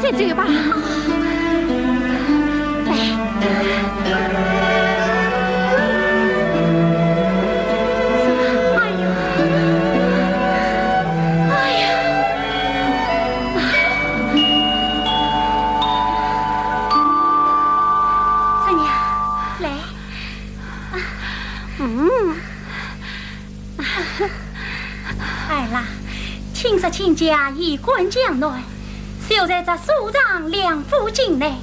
再走吧。亲家已滚江南，就在这苏丈两府境内。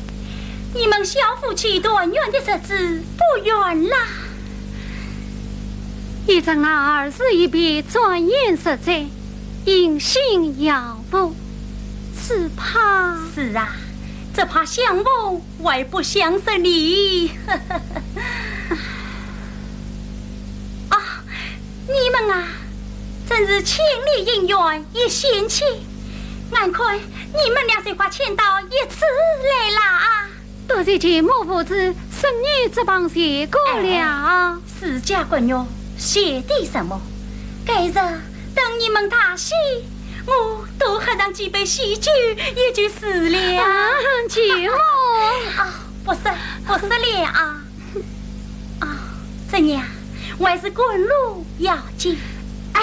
你们小夫妻团圆的日子不远啦。一阵儿是一别，转眼十载，音信杳无，只怕是啊，只怕相逢还不相识你。啊，你们啊！真是千里姻缘一线牵，俺看你们俩最快牵到一次来啦！多谢见莫夫子生女这帮谢过了。私家闺女，谢的什么？该日等你们大喜，我多喝上几杯喜酒也就是了。姐夫啊，不是了啊！啊，这娘，我还是滚路要紧。哎。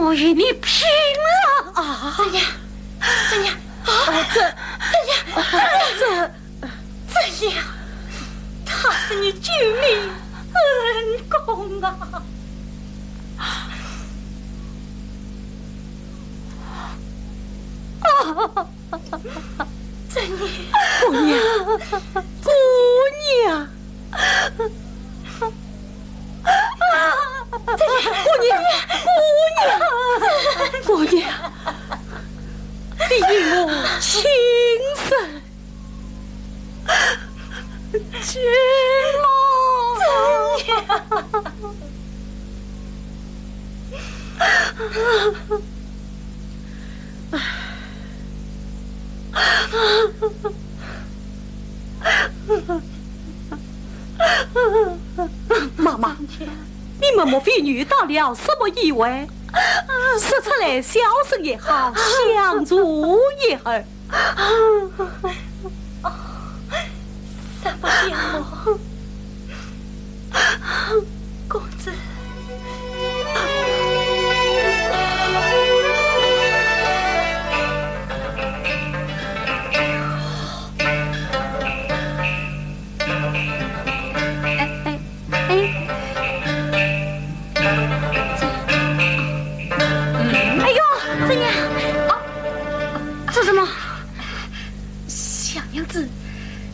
我与你拼了！啊！怎样？怎样？怎样？他是你救命恩公啊！怎样？姑娘，姑娘。姑娘，你与我情深，结妈妈，你们莫非遇到了什么意外？说出来小声也好，相助也好。什么变魔？公子。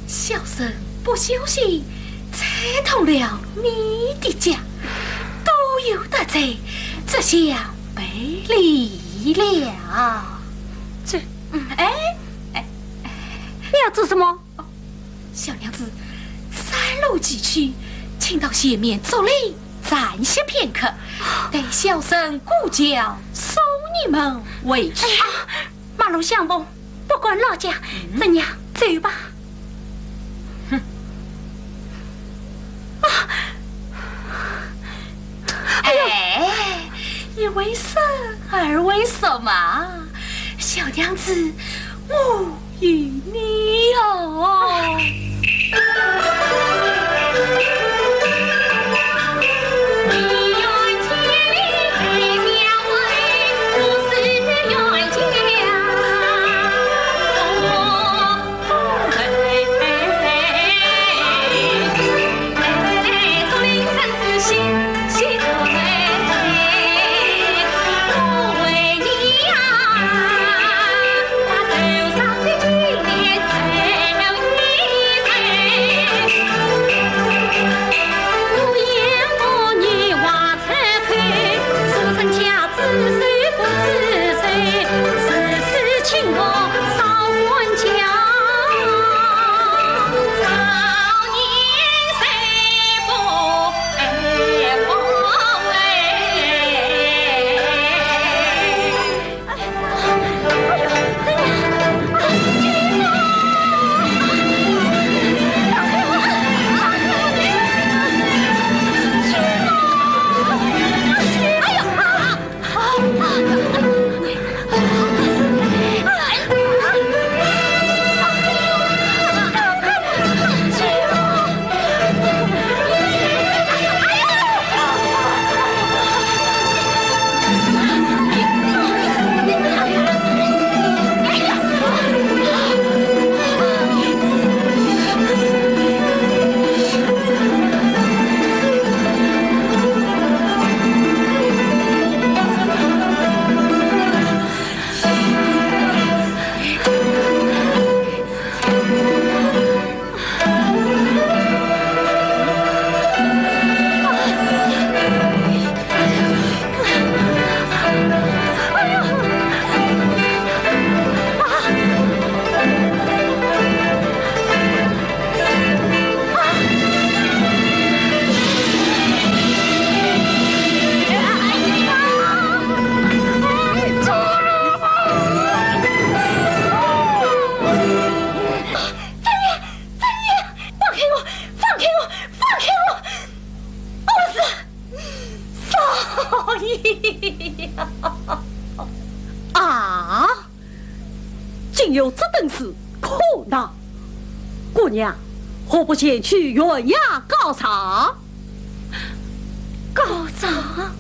小生不休息，踩痛了你的脚，都有得罪，这下背离了。这，你要做什么？小娘子，山路崎岖，请到前面坐立，暂歇片刻，待小生顾教送你们回去。马路相逢，不管老家怎样，走吧。一为生，二为什么？小娘子，我与你哦。有这等事可恼，姑娘何不前去原衙告状？告状？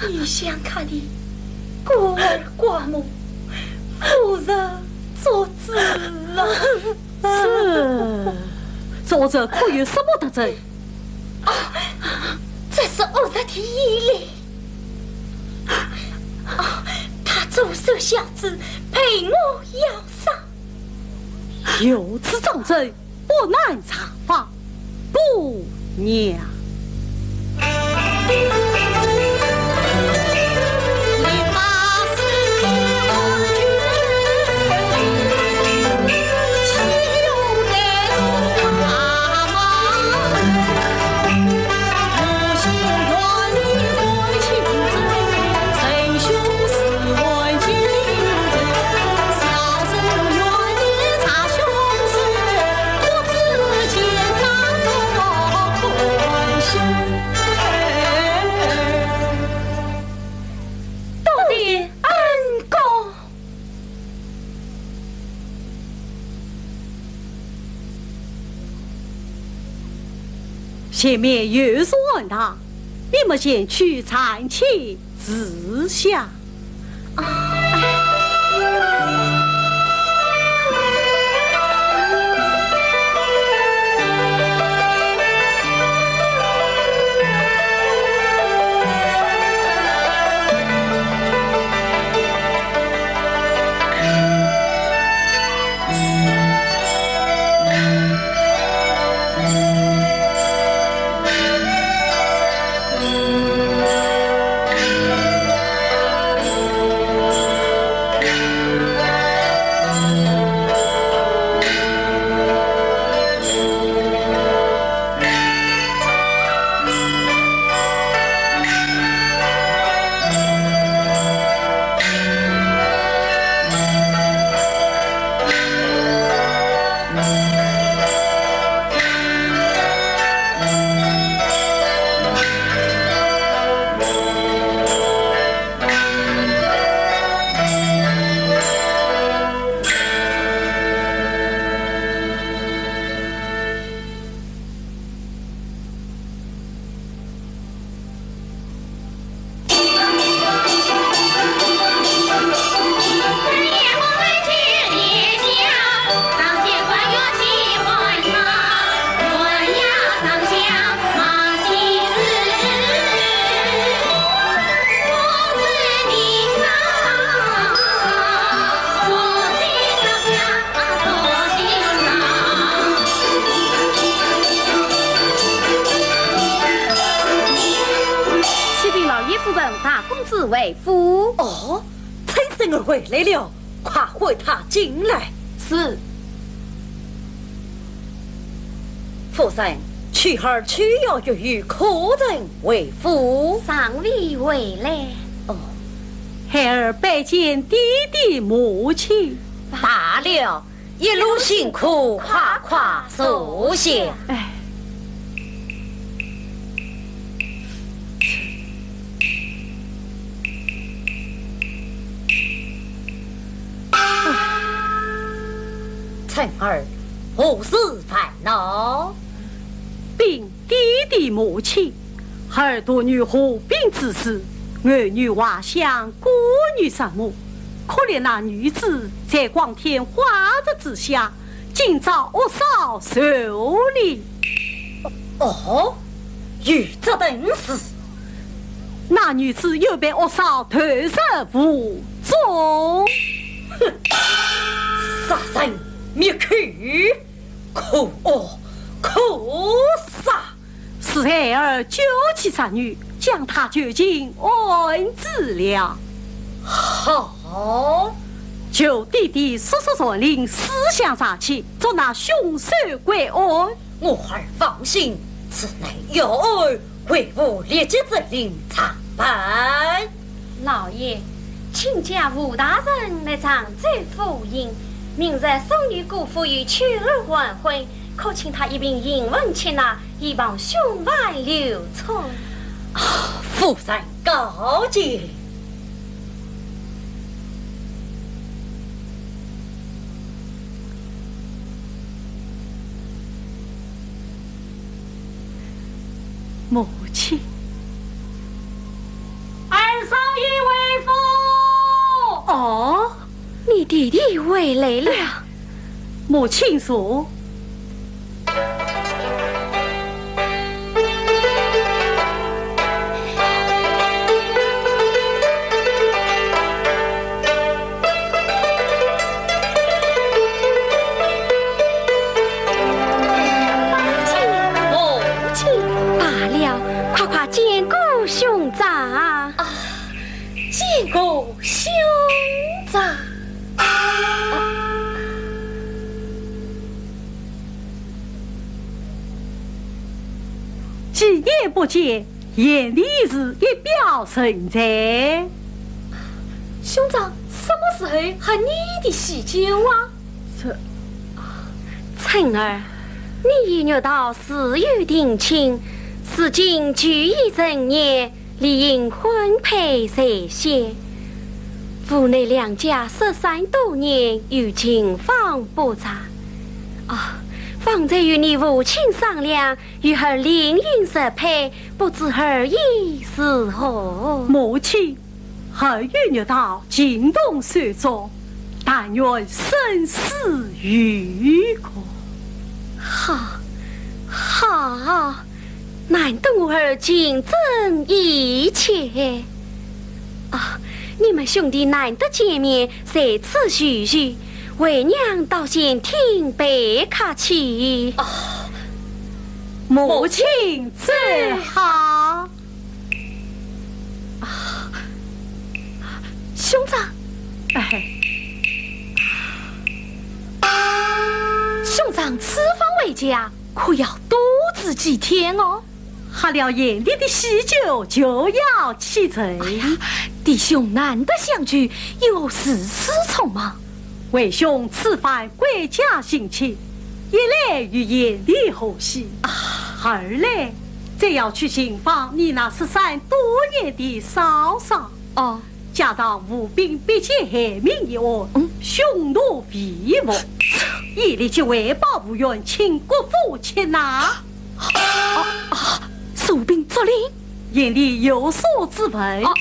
你想看的孤儿寡母，妇人作子了。是，作者可有什么特征？这是我的提议。他左手小子陪我摇赏，有此证证，不难查访。姑娘。前面有所问他，你们先去暂且自下。为夫。哦，陈生儿回来了，快回他进来。是。夫人，去儿需要与客人为夫。尚未回来。哦，孩儿拜见爹爹母亲。罢了，一路辛苦，快快坐下。哎。陈儿何事烦恼？禀爹爹母亲，儿多女合并之事，儿女娃想孤女生母，可怜那女子在光天化日之下，今遭恶嫂受理。哦，有这等事？那女子又被恶嫂投入府中。哼，杀人灭口，可恶可杀！是孩儿救起杀女，将她囚禁安置了。好，求弟弟速速令思想杀气，捉拿凶手归案。我儿放心，此乃有案，回府立即责令查办。老爷，请假吴大人来常州府尹，明日送女姑父与去儿还婚，可请他一并迎问前来，以防凶外流窜。夫人告诫。母亲，儿弟弟回来了。母亲说。兄长，见过兄长。几年不见，眼里是一表人才。兄长，什么时候和你的喜酒啊？岑儿，你已约到4月定亲。如今距已成年，理应婚配在先。父内两家13多年，有情方不杂。方才与你父亲商量，与何另姻适配，不知何意是何？母亲，儿欲约到惊动手中，但愿生死与共。好。难得我儿尽真一切你们兄弟难得见面，在此叙叙，为娘倒先听白客气。母亲最好。兄长，兄长此番回家，可要多治几天哦。喝了眼里的喜酒，就要启程。弟兄难得相聚，有事此匆忙。为兄此番归家行亲，一来与眼里欢喜，二来再要去寻访你那13多年的嫂嫂。加上吴兵逼切害命一案，凶怒为亡，一力就为保无缘，请国父擒拿。蜀兵作令，眼里有所自问。我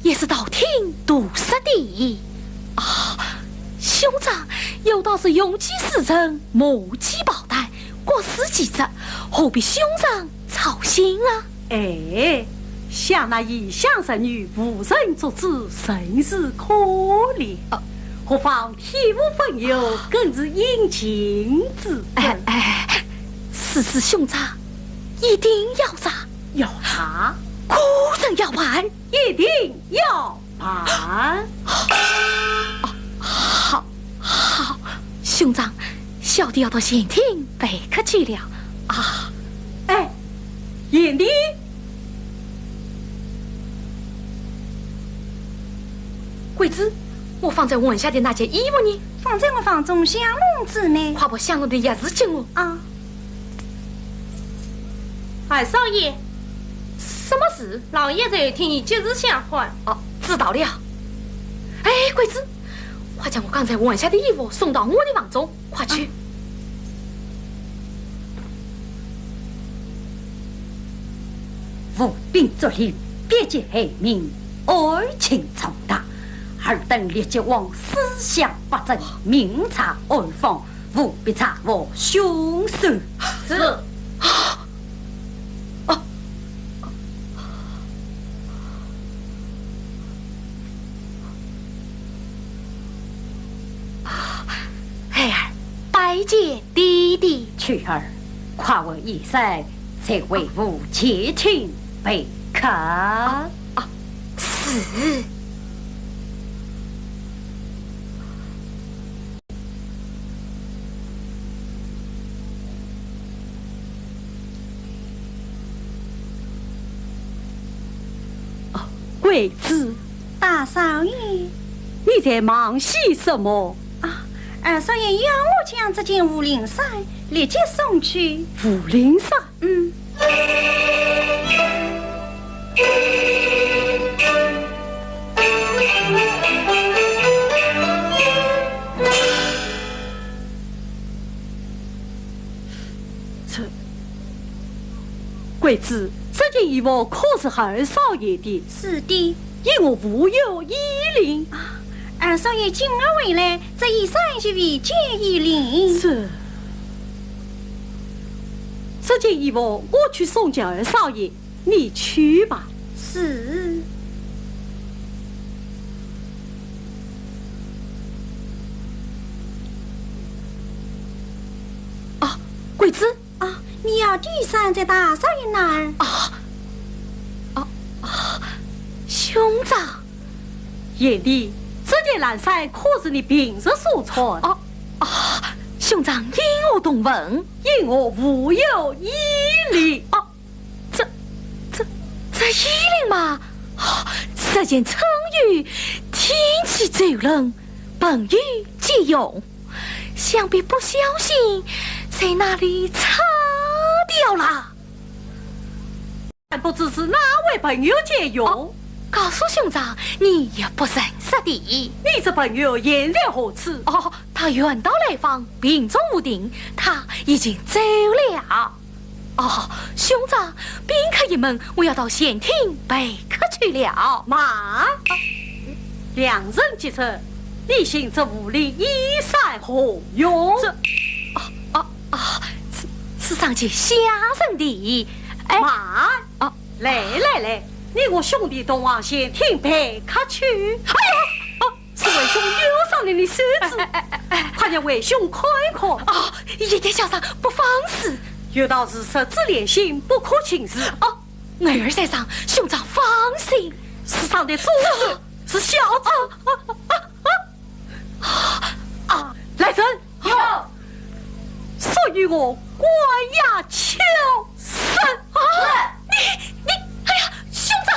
也是道听途说的。兄长有道是勇击使臣，目击宝弹，国事既责，何必兄长操心啊？像那异乡神女无人阻止，甚是可怜。何况体无分忧，更是应情之责。此兄长一定要查，果然要办，一定要办。好，兄长，小弟要到县厅备课去了。眼里。桂枝，我放在碗下的那件衣服呢？放在我房中厢笼子呢。快把香炉的钥匙给我。二少爷，什么事？老爷在听你即日相还。知道了。桂枝，快将我刚才碗下的衣服送到我的房中，快去。吴兵作令，别结害命，爱情重大。尔等立即往思想不正，明察暗访，务必查获凶手。是。拜见弟弟。去儿，快为一声，才为吾前请备课。是。桂枝，大少爷，你在忙些什么？二少爷要我将这件武陵衫立即送去。武陵衫？桂枝，这件衣服可是二少爷的？是的。因我无有依令。二少爷今儿回来，这一三一位见一礼。这件衣服我去送给二少爷，你去吧。是。啊，桂枝啊，你要第三在大少爷那儿兄长，燕弟，这件蓝衫可是你平日所穿？兄长因我动问，因我无有依礼。这衣领嘛，这件春雨天气骤冷，本雨即用，想必不小心在哪里擦掉了。不知是哪位朋友借用？告诉兄长，你也不认识的。你这朋友现在何处？他远道来访，病重无定，他已经走了。兄长，宾客一门，我要到县厅备客去了。妈，两人结车，你行这屋里衣衫何用？是上去下人的。妈，来，你我兄弟同往县厅备客去。是为兄扭伤了你手指，快点为兄开口。一点小伤不妨事。有道是十指连心，不可轻视。儿在上，兄长放心。世上的主子是小子。来人，有，说与我关押求生。你，哎呀，兄长！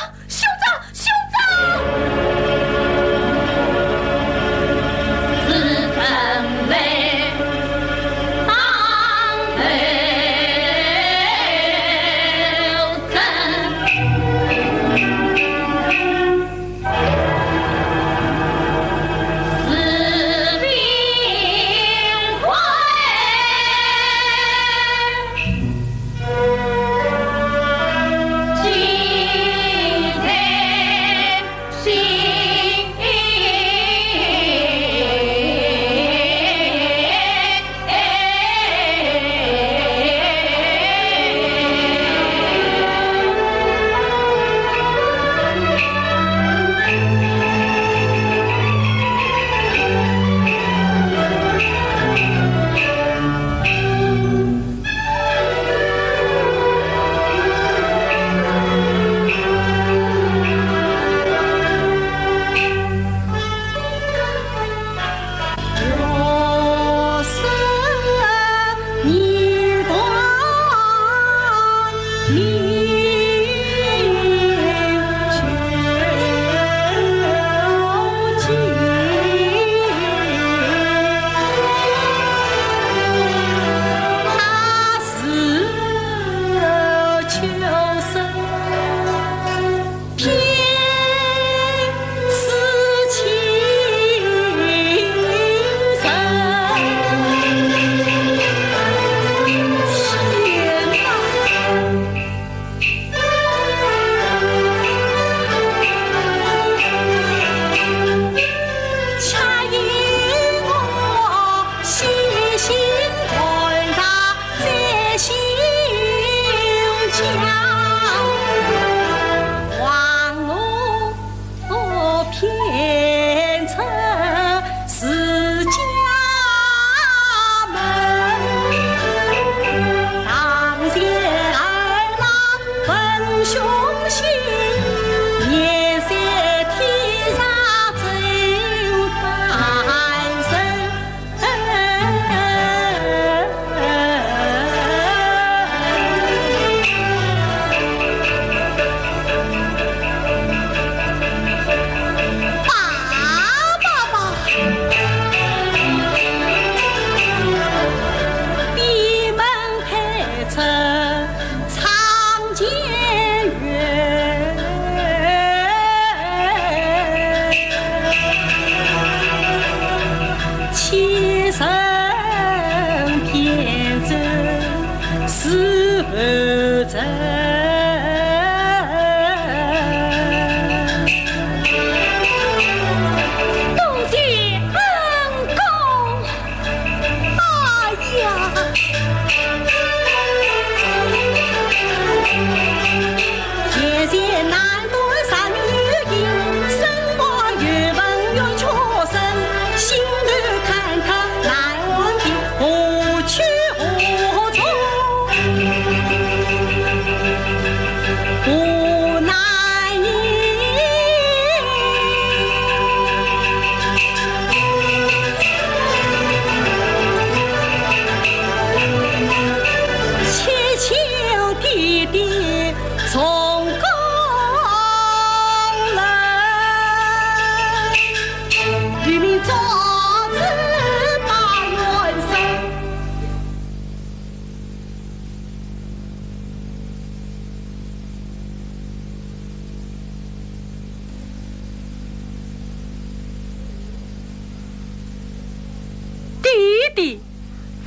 弟，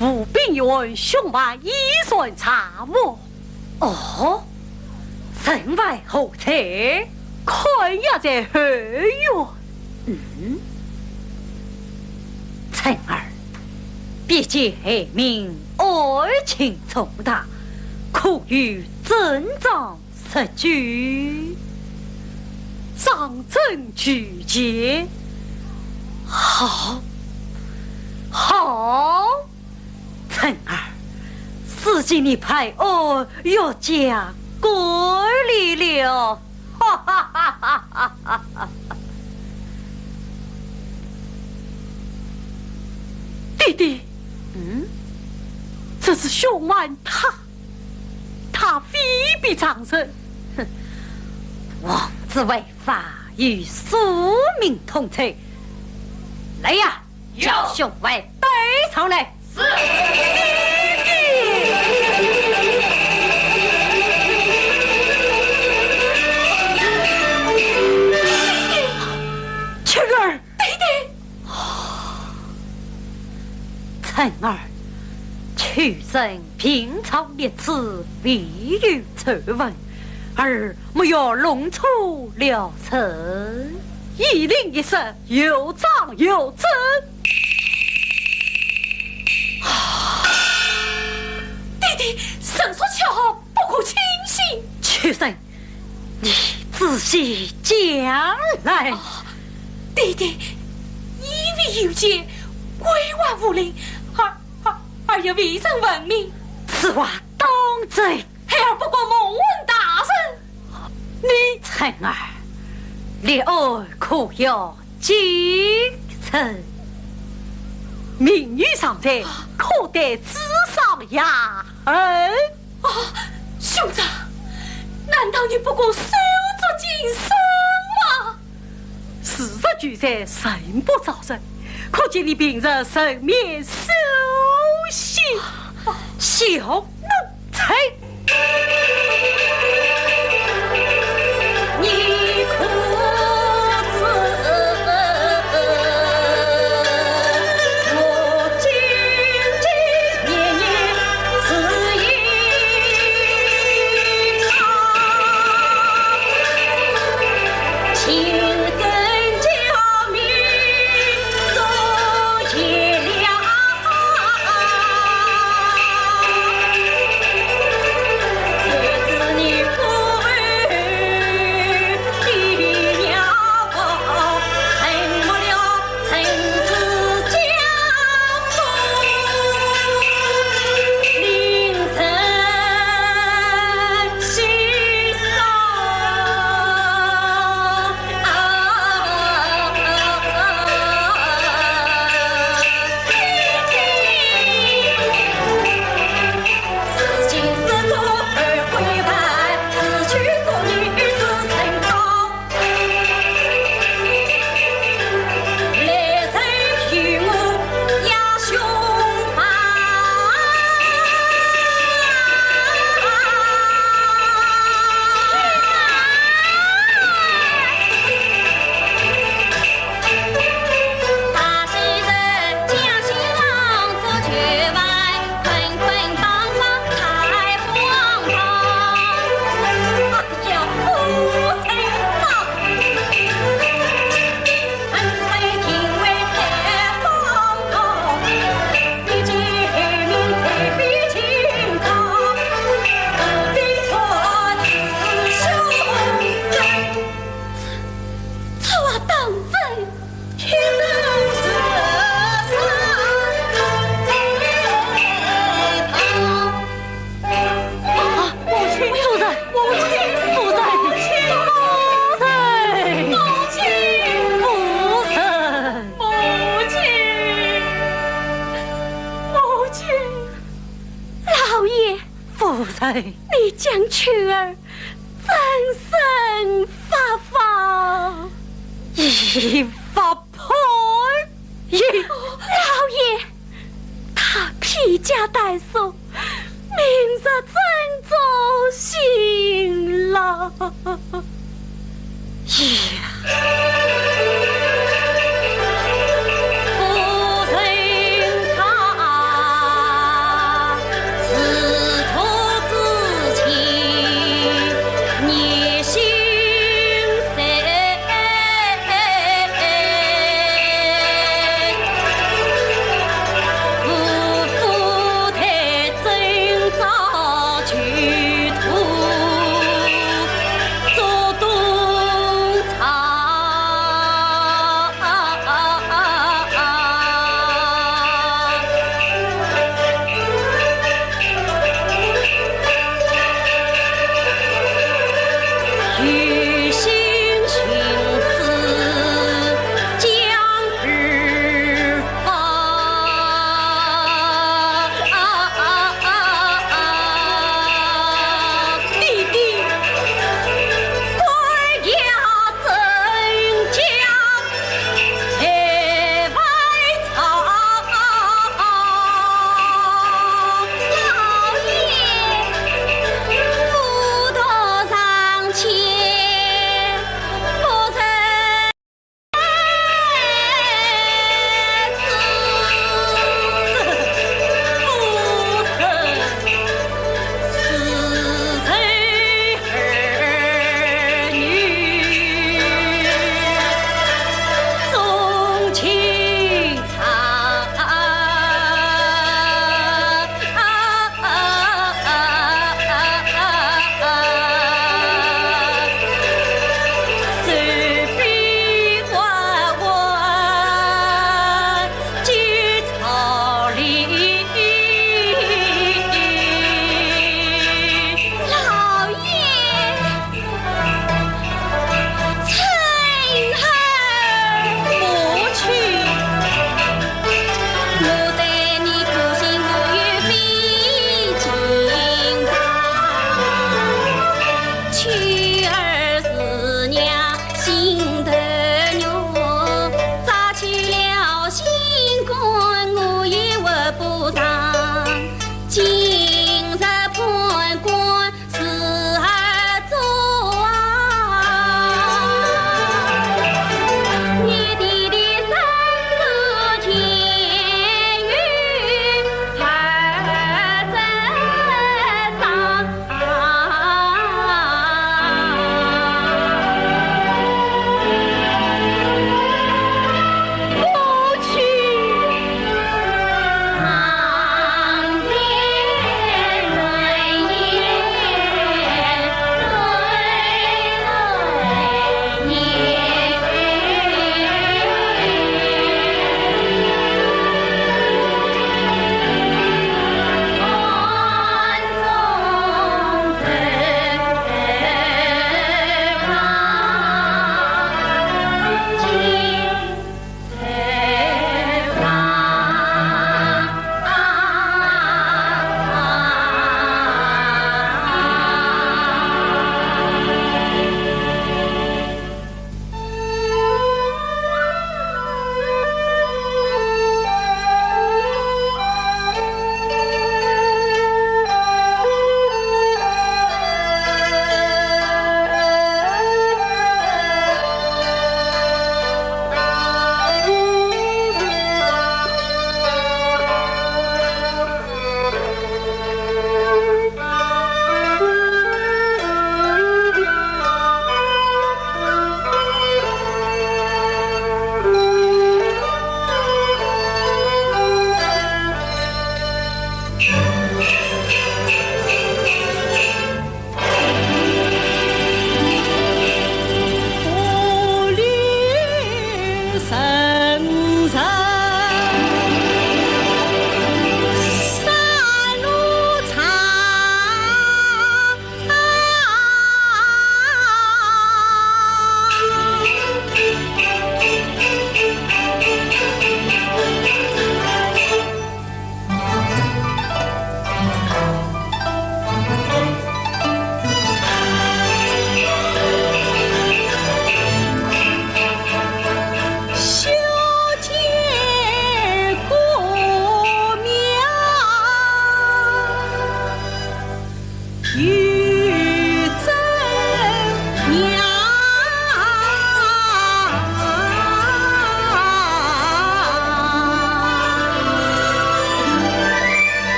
吴炳云兄外依顺查我。哦，身为何才？看也在后院。辰儿，别见命爱情重大，可与尊长失据，上阵拒绝。好，好，辰儿，司机你派我要嫁归里了，哈哈哈哈哈哈！弟弟，这是兄完他非比长生。哼，王子为法与庶民同罪。来呀，叫兄外带上来。是。青儿，弟弟，辰儿，屈身平常列此必有丑闻，而没有弄出了尘。一令一声，有章有证。弟弟，神所求不可轻信。屈身，你仔细讲来。弟弟，以为有戒，归还无令，而又未曾闻名。此话当真？孩儿不过蒙问大人。你辰儿，烈爱可有精神？名誉尚在，可得纸上压恩。兄长，难道你不过手足今生吗？事实俱在，神不招人，可见你平日神面守信，小奴才。你可知我兢兢业业此一行，清真教民终结了。你将曲儿怎生发放？一发配一老爷，他披甲戴锁，明日怎做新郎？夫人他。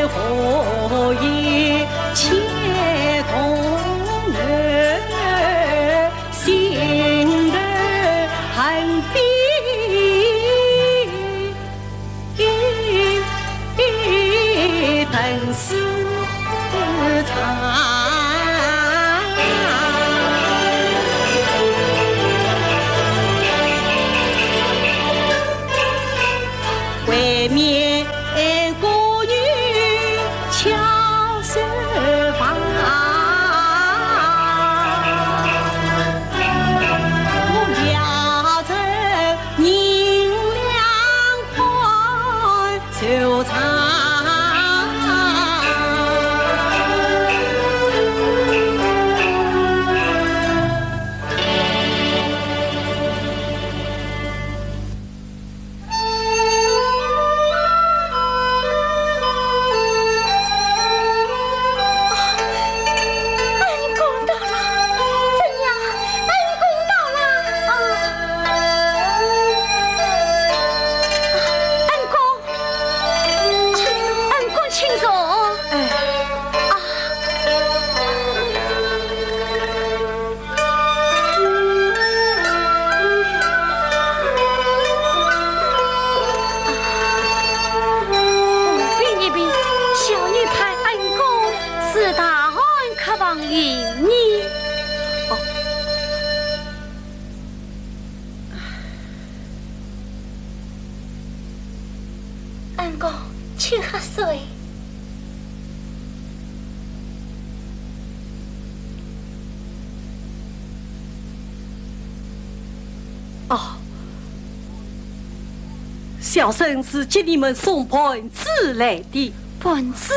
何以且同儿心儿很比本是长。为免孤女巧设法，我要成银两款收藏。恩公，请喝水。哦，小生是接你们送盘子来的。盘子？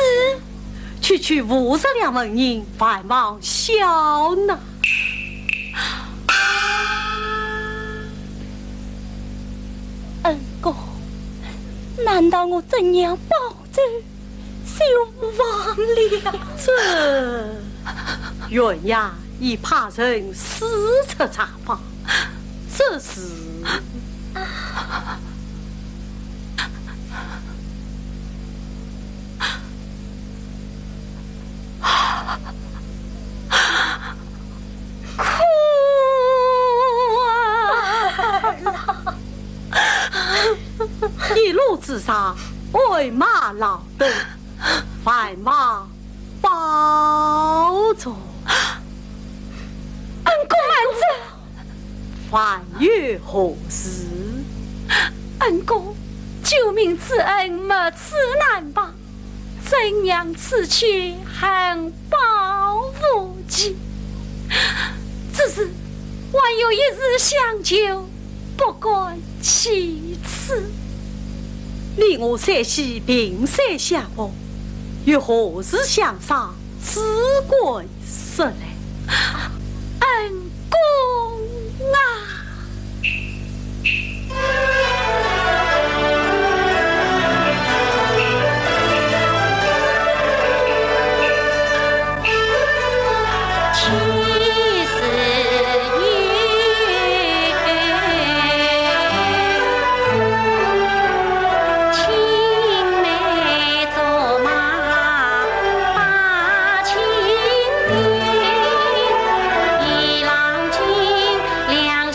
区52两文银，繁忙小拿。恩公，难道我怎样保证就忘了？这原衙已派人私测查访，这是哭一路之上，为马劳顿，繁忙保重。恩公慢走，翻越何时？恩公，救命之恩没此难报，怎样此去还报无及？只是还有一日相救，不敢其次。你我山西平山相逢，又何时相上此归时来？恩公啊！一郎君两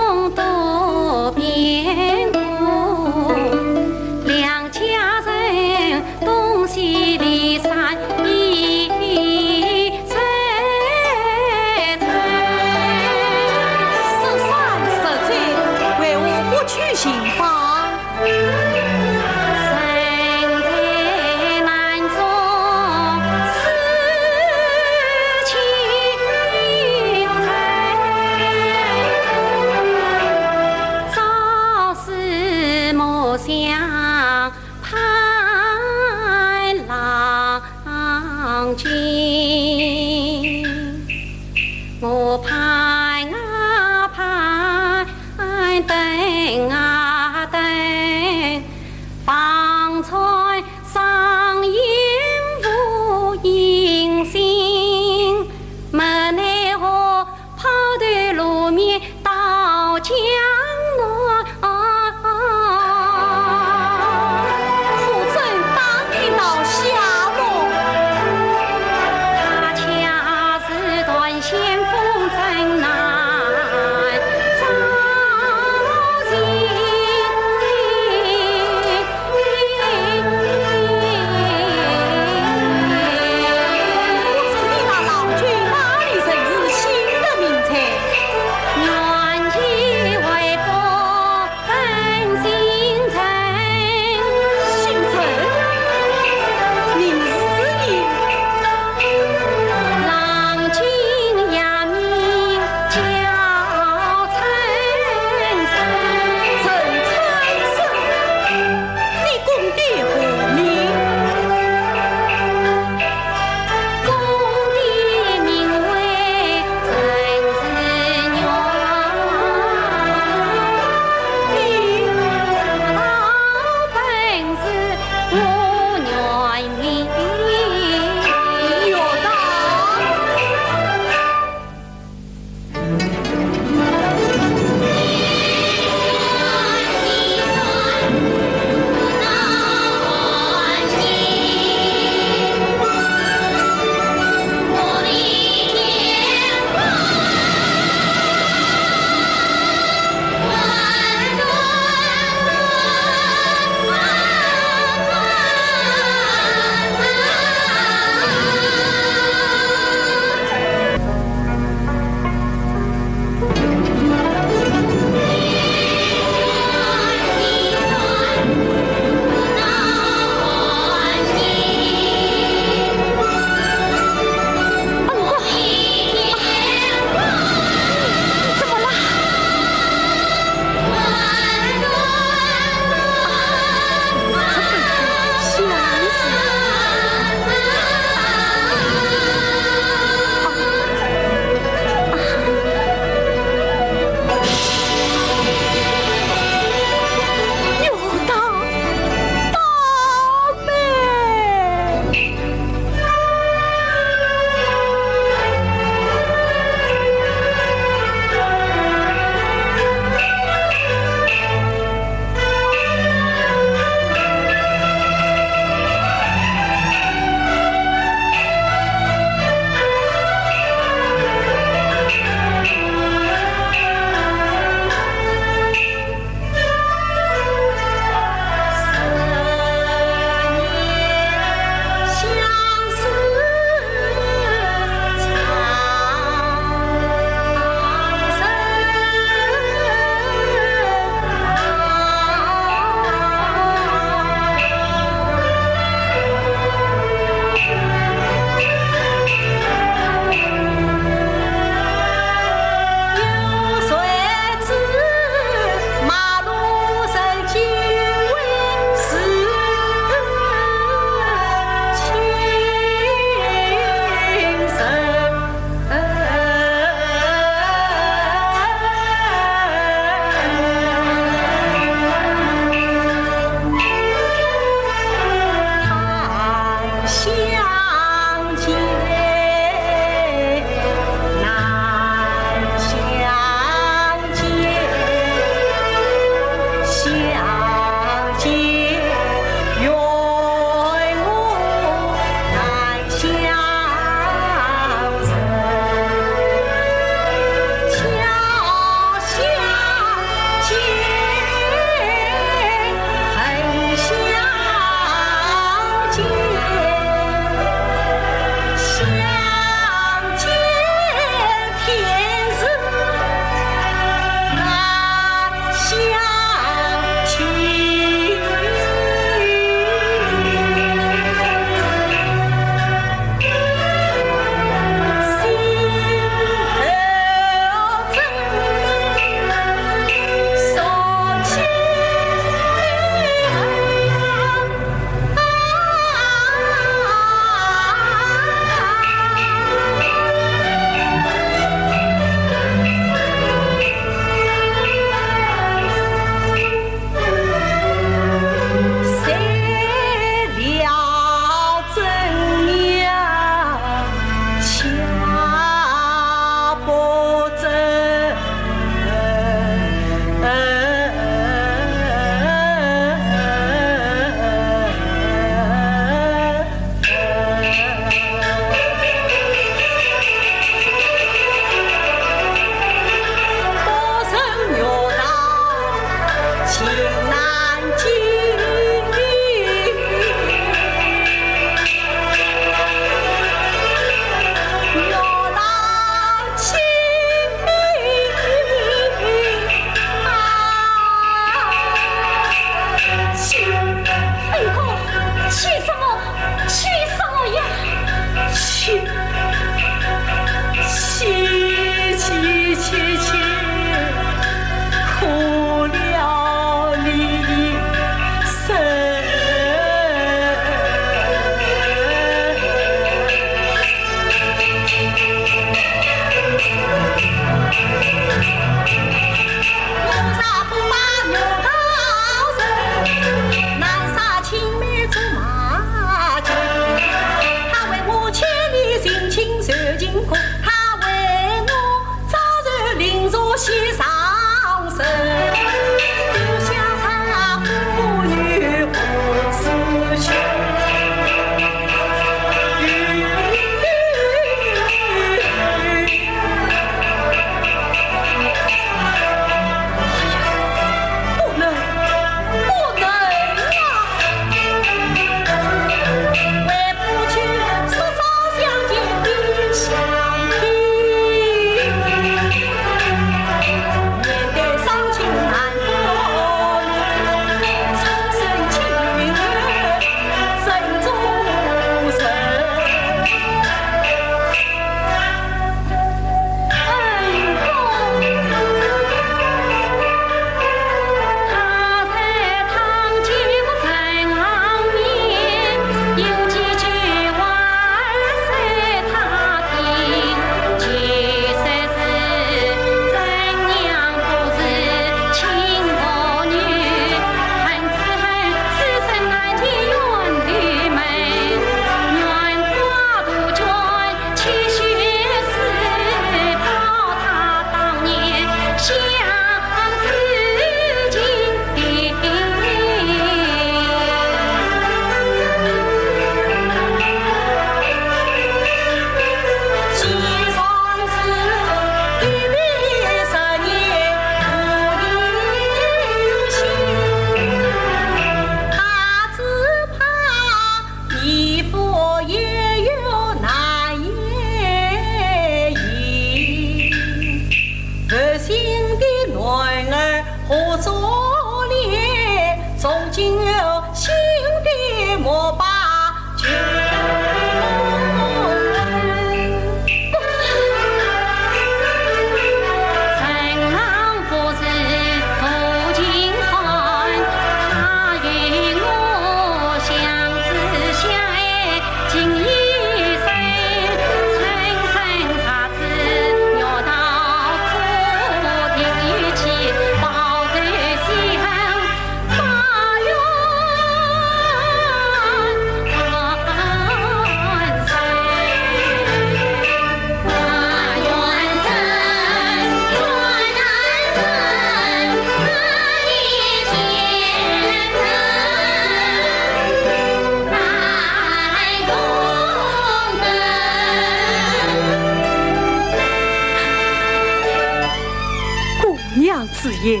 子言，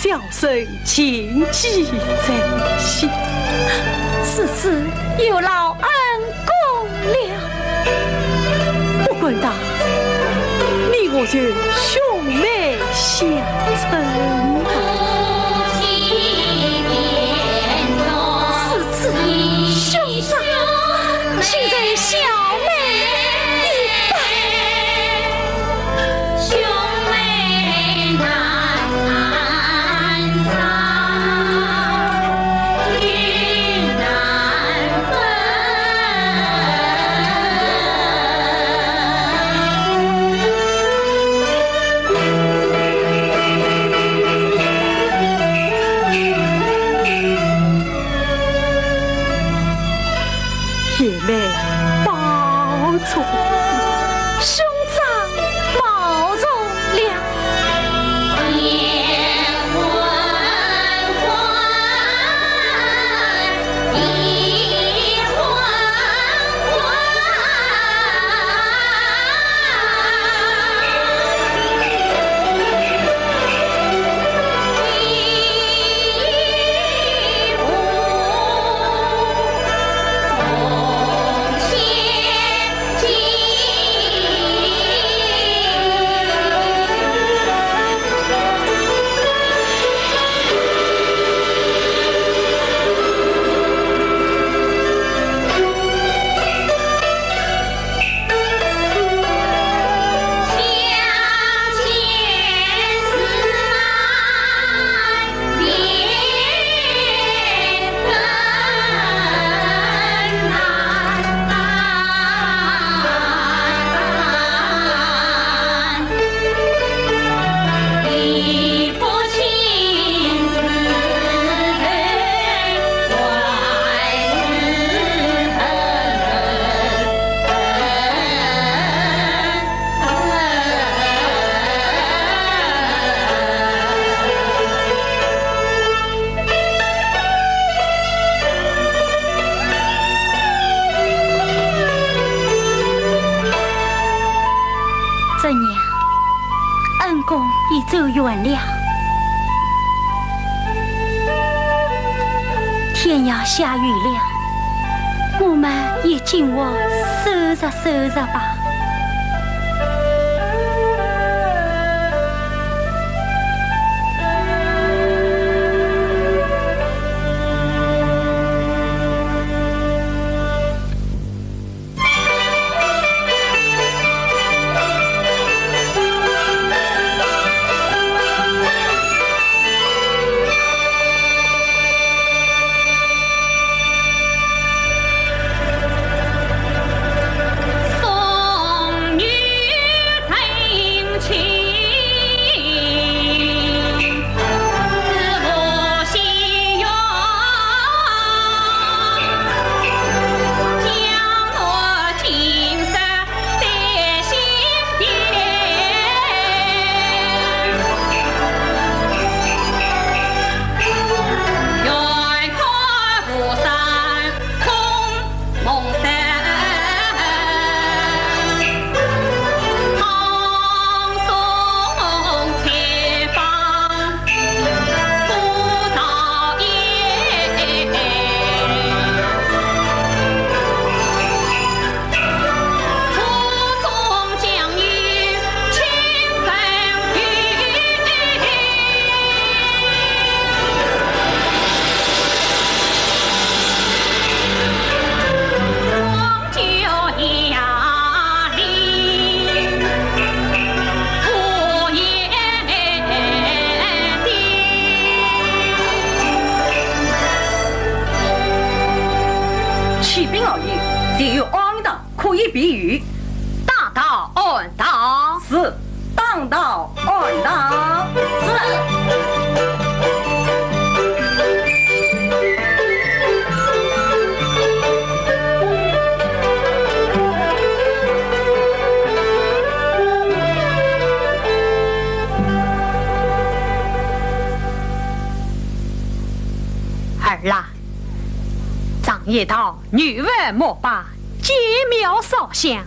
小生谨记在心。此次有劳恩公了。不管他，你我就兄妹相称。此次兄长，请在小妹一拜。兄妹难散，云难分。爷妹保重，兄长保重了。夜昏昏，一昏这娘，恩公已走远了，天要下雨了，我们也进屋收拾收拾吧。比喻大道二道是当道二道儿啦，张爷道女儿莫把洁苗烧香，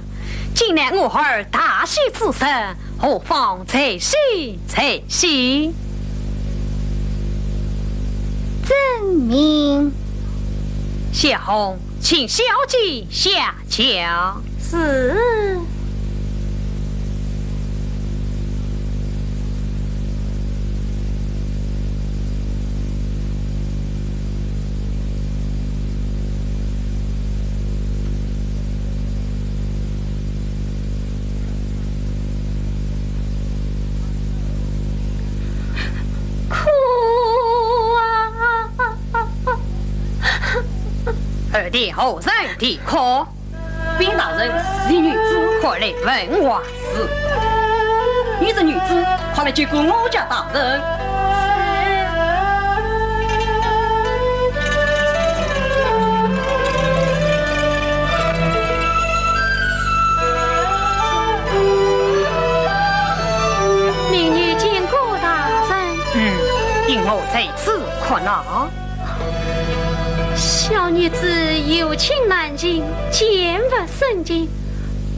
今年我儿大喜之身，何妨才喜才喜。遵命。谢红，请小姐下轿。是。二弟后生的可，禀大人，是女子，快来问我事。你这女子，快来接过我家大人。明日见过大人。因我在此困难。小女子有情难尽，见不胜尽，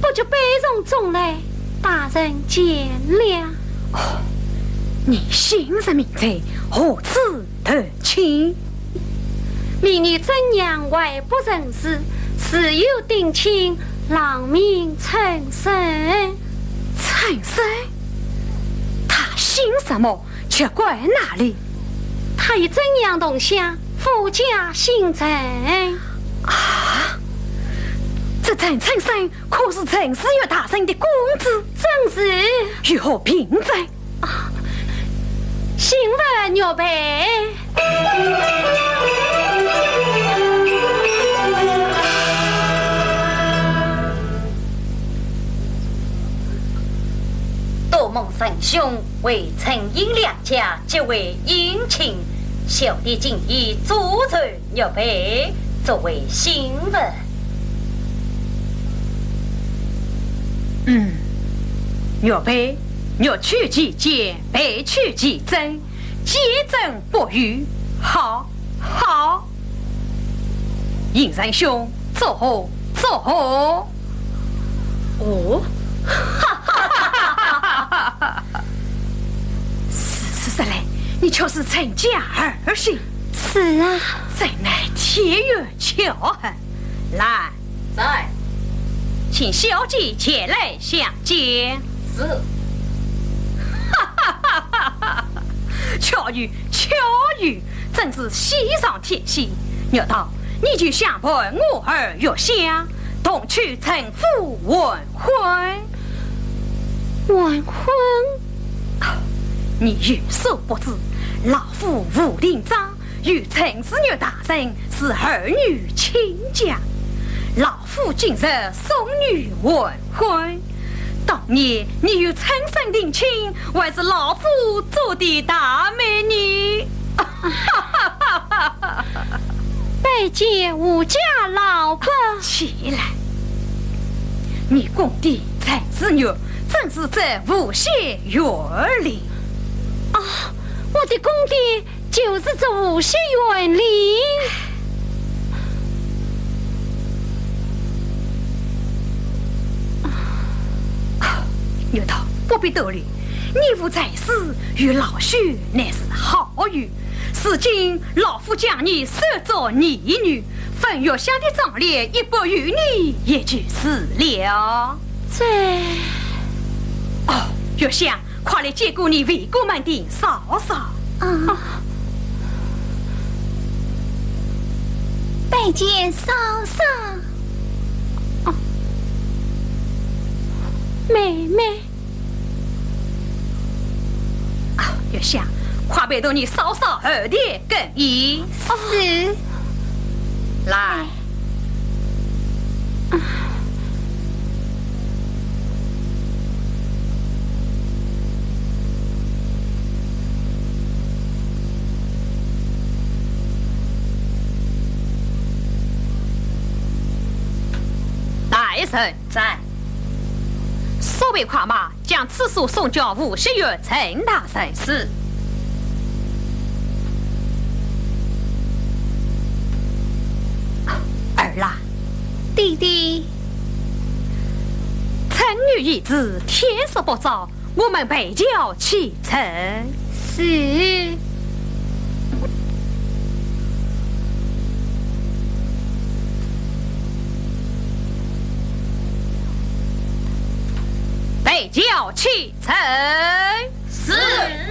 不知悲从中来，大人见谅。你心日明在，何此得亲？明日真娘外不认识，事有定亲，郎命陈生。陈生，他姓什么？却怪哪里？他与真娘同乡，夫家姓陈。啊！这陈生可是陈氏岳大人的公子？正是。如何凭证？新闻玉佩。多蒙神兄为陈英两家结为姻亲，小弟今以祖传玉佩作为新闻。玉佩，若取其奸，被取其真，皆真不渝。好，好。尹三兄，走后，走后。哦，是来，你却是陈家儿媳。是啊，真乃天缘巧合。来，在，请小姐前来相见。是。巧遇，真是喜上添喜。若道你就相伴我儿月香，同去陈府完婚。完婚？你有所不知，老夫吴定章与陈氏女大人是儿女亲家，老夫今日送女完婚。当年你与陈生定亲，还是老夫做的大美女。拜见吴家老婆。起来，你公的陈氏女正是这无锡园里。我的公爹就是这无锡园里。牛头不必多虑，你父在世与老婿乃是好友，如今老夫将你收作义女，分月下的账列一拨与你，也就是了。月香，快来接过你为国们的嫂嫂。拜见嫂嫂。妹妹。月香，快拜托你嫂嫂二弟更衣。是。来。大人在。所谓快马，将此书送交吴锡月陈大人时。儿啦，弟弟，臣女一子天色不早，我们备轿启程。是。备轿启程。是。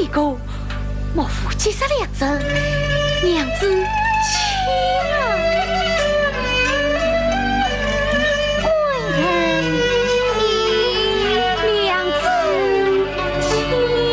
一个，莫负几十两字，娘子请啊！贵人请，娘子请啊！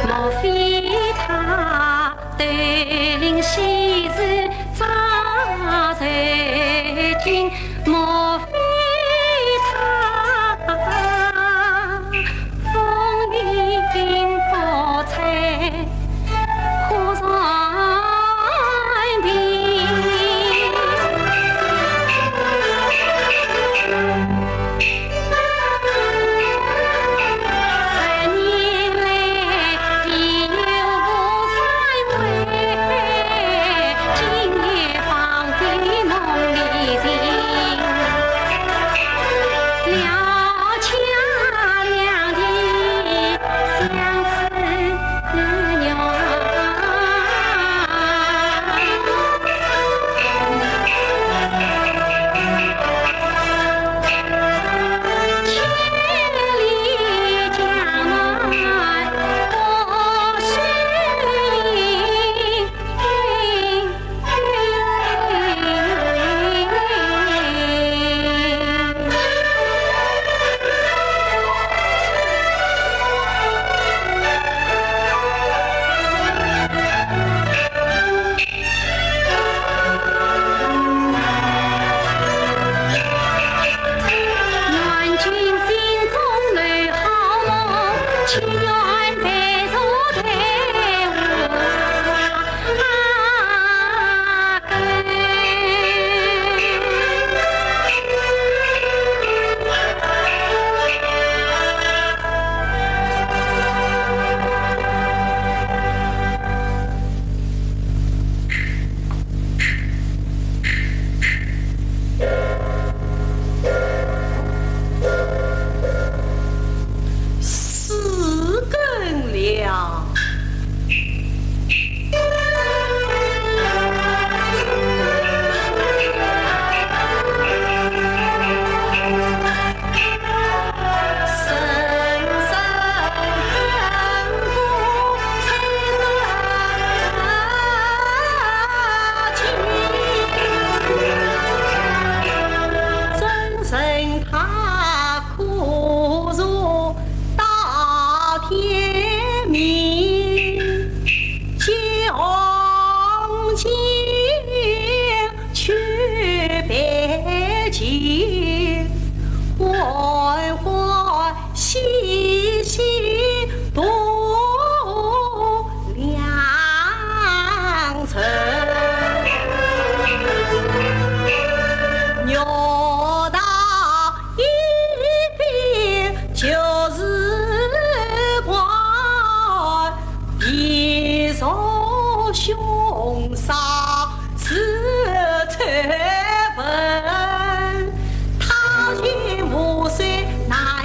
莫非他？对昔日扎在今，莫非他风云博采何上平？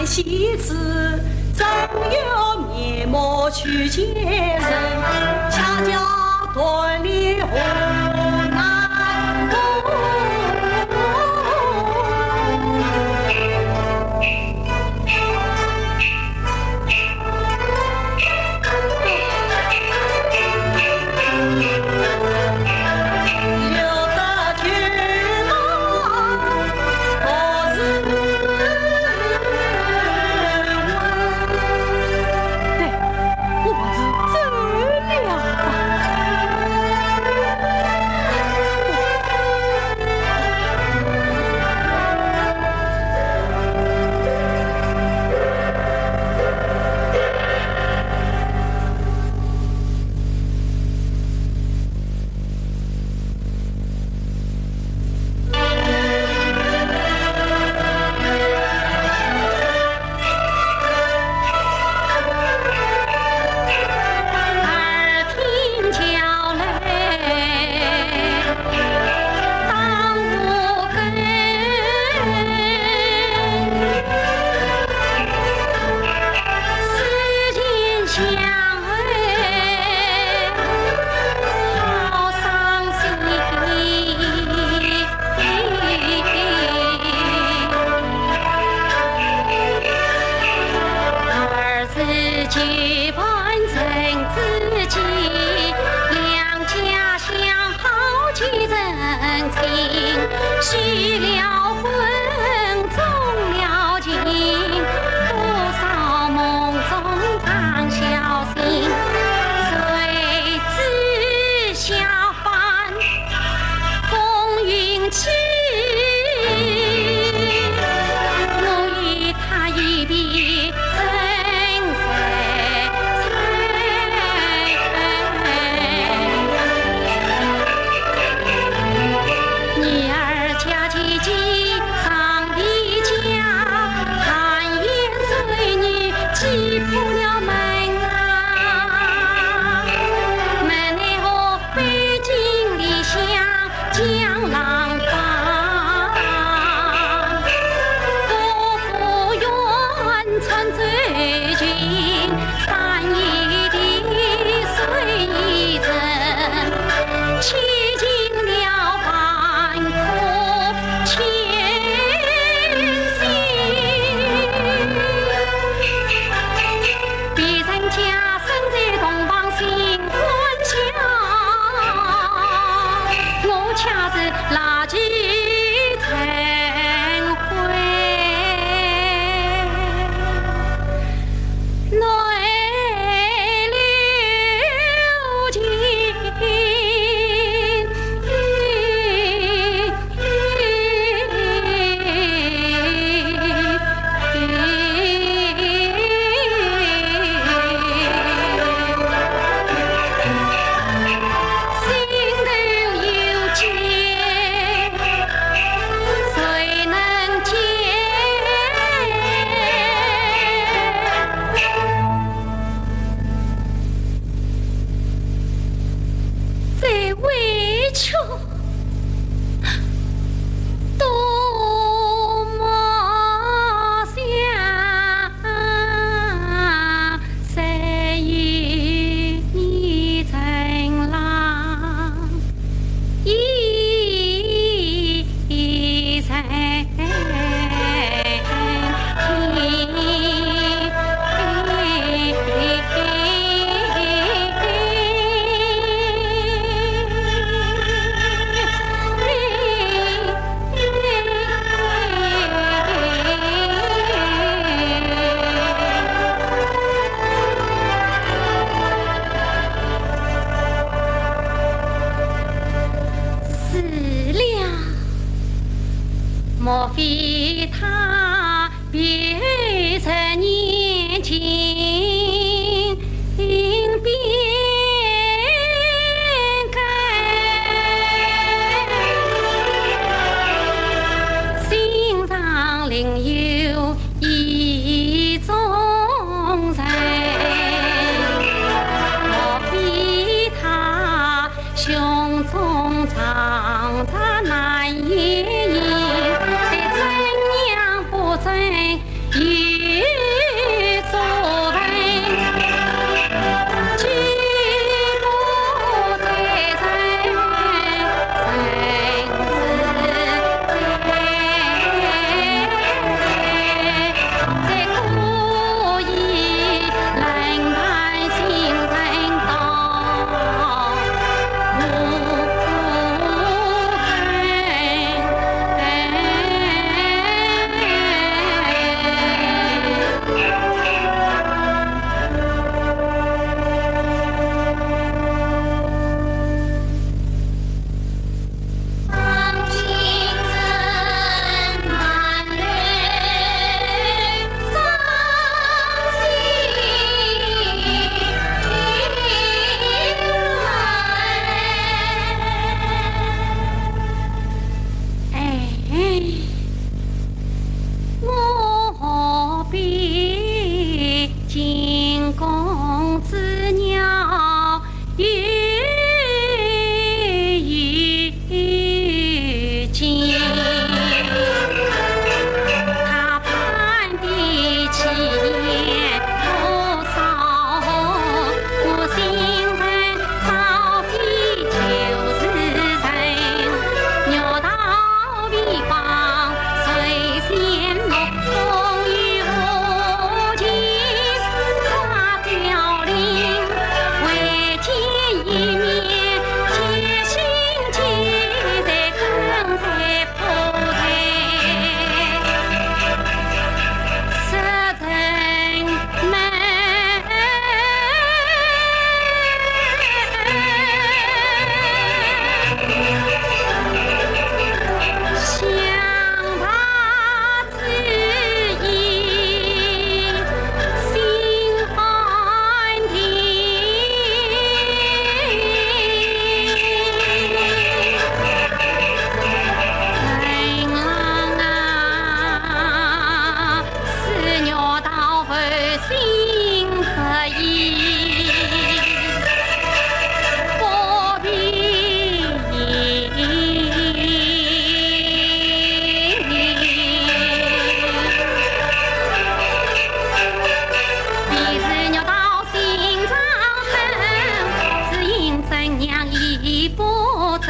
妻子怎有面目去见人？恰叫断离红难过。许了婚，终了情，多少梦中藏小心，谁知求，多么想谁与你成郎一生莫非他变成年轻变改，心上另有意中人？莫非他胸中藏着难言意？有所谓，举步在人，生死在故意冷淡心人道无我比惊弓之鸟越近，他攀的起多少，我心人早已就是人，鸟到地方谁先落风雨无情，他凋零未见一面，且心情在跟在后台，实真美。想他之意，心欢喜。人啊，是鸟到后心可以。不必彼时鸟到心上恨，只因真娘意不真。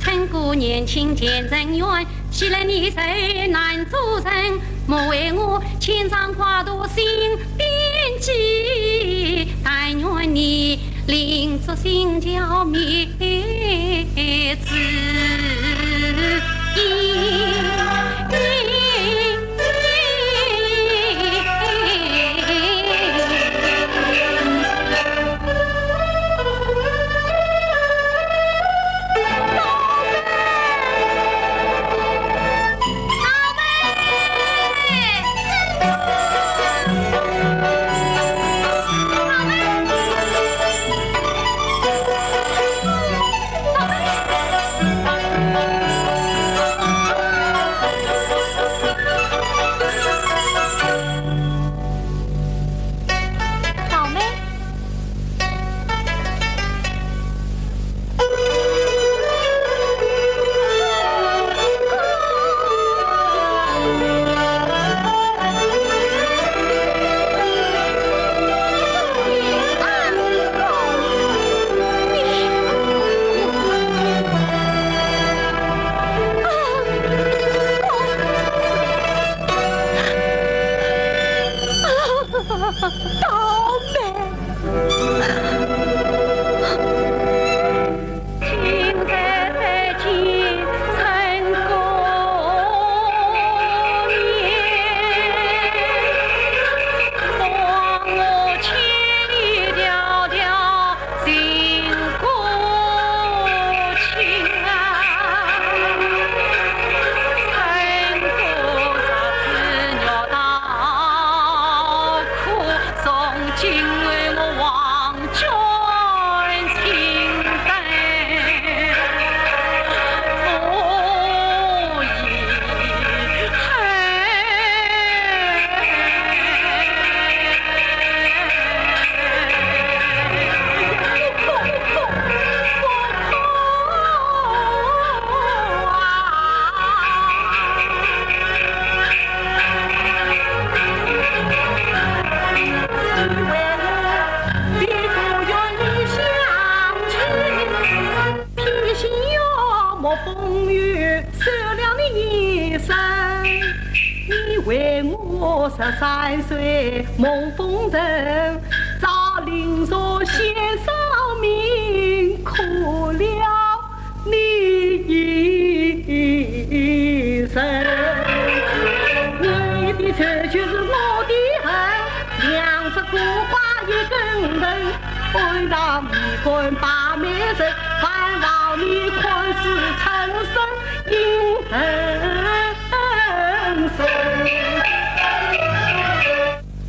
趁故年轻见人缘，昔日你谁难做人？莫为我千丈跨渡心边际，但愿你领着心焦灭之意。13岁梦风尘，遭林若先生命，可了你一生。你的仇就是我的恨，两只孤花一根藤，为让迷魂把美人，盼望你困死成生因恨深。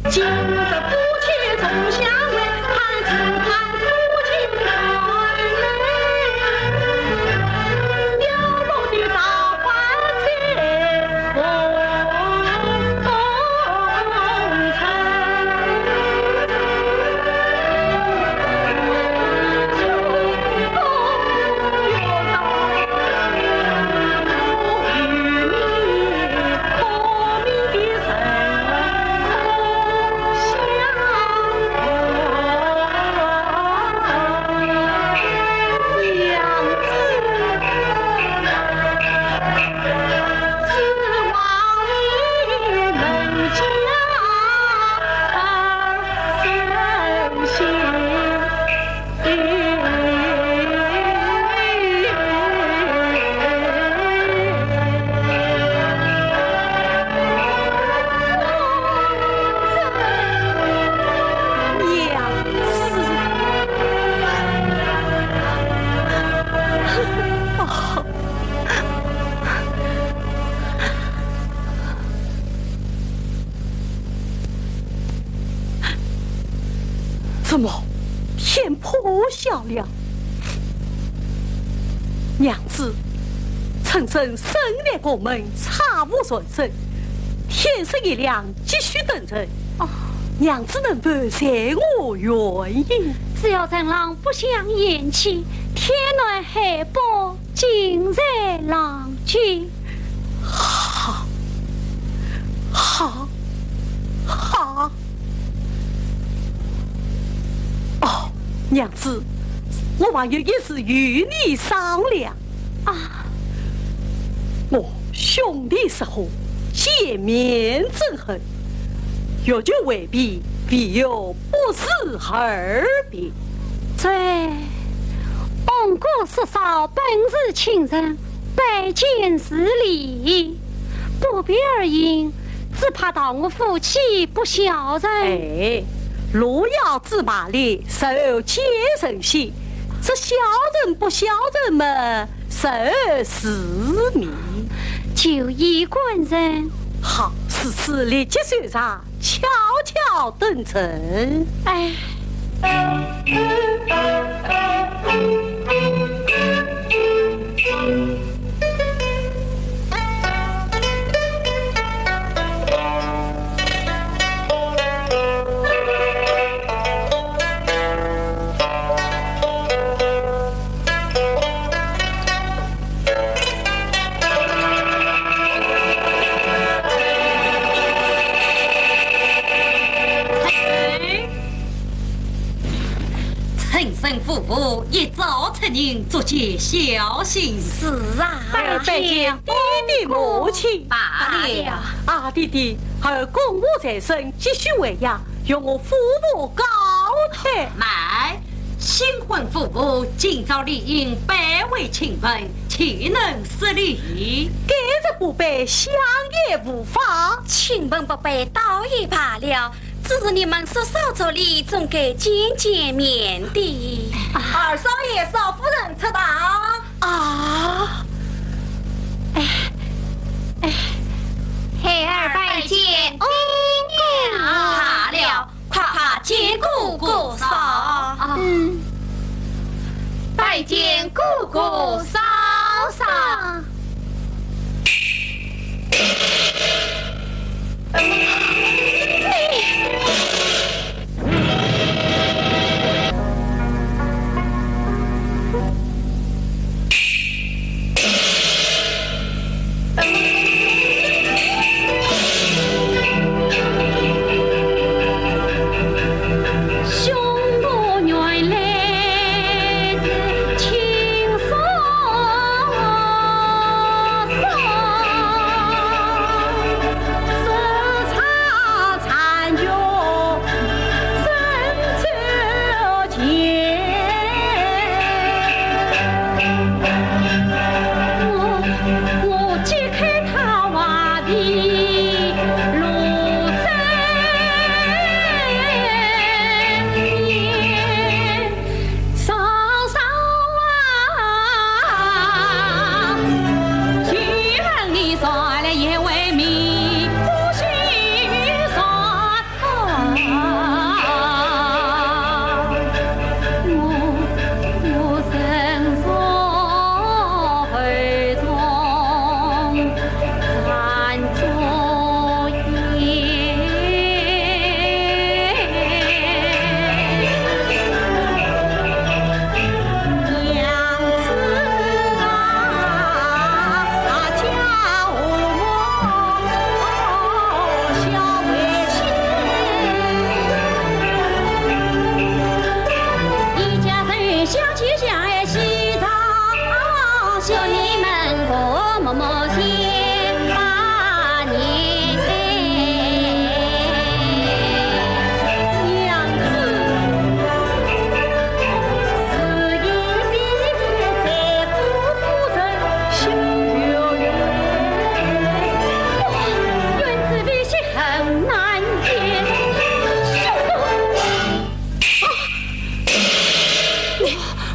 今日夫妻总相会，看只看夫妻开泪，凋落的大花在风尘。怎么天破晓了？娘子，趁身深来过门，查无存身，天色一亮，继续等人。娘子能否随我原因？只要陈郎不想延期，天暖海薄，今日郎君。好，好，好。哦，娘子，我还有一事与你商量啊！我兄弟十伙，见面憎恨，若就未必，必有不辞而别。对，翁哥说少本是亲人，拜见是礼，不必而因，只怕到我夫妻不孝人。哎，若要自把力，受皆神喜，这孝人不孝人嘛，受是命。就依官人。好，此次立即随上，悄悄登城。哎。夫妇一早出人足见小心事啊！拜见弟弟母亲。罢了，啊，弟弟，后公我在身，继续为养，用我夫妇高抬。来，新婚夫妇今朝理应百位亲朋，岂能失礼？今日不备，相也无妨。亲朋不备，倒也罢了。只是你们说少着礼，总该见见面的。二少爷、少夫人出堂啊！孩儿拜见爹娘。罢了，快快接姑姑嫂。拜见姑姑嫂嫂。是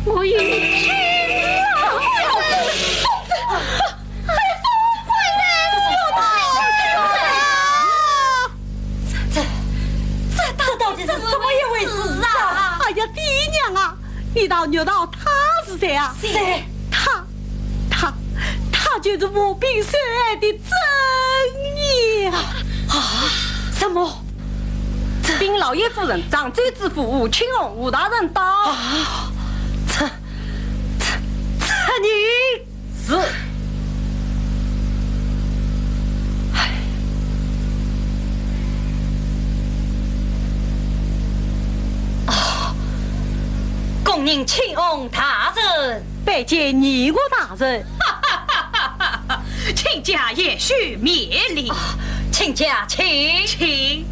我与你拼了！这到底是怎么一回事啊？哎呀，爹娘啊，你倒知道他是谁啊？谁？他就是我兵所爱的真爷啊！什么？禀老爷夫人，长州知府吴青红吴大人到。这女是。恭迎青红大人，拜见你我大人。亲家也须免礼。请假请。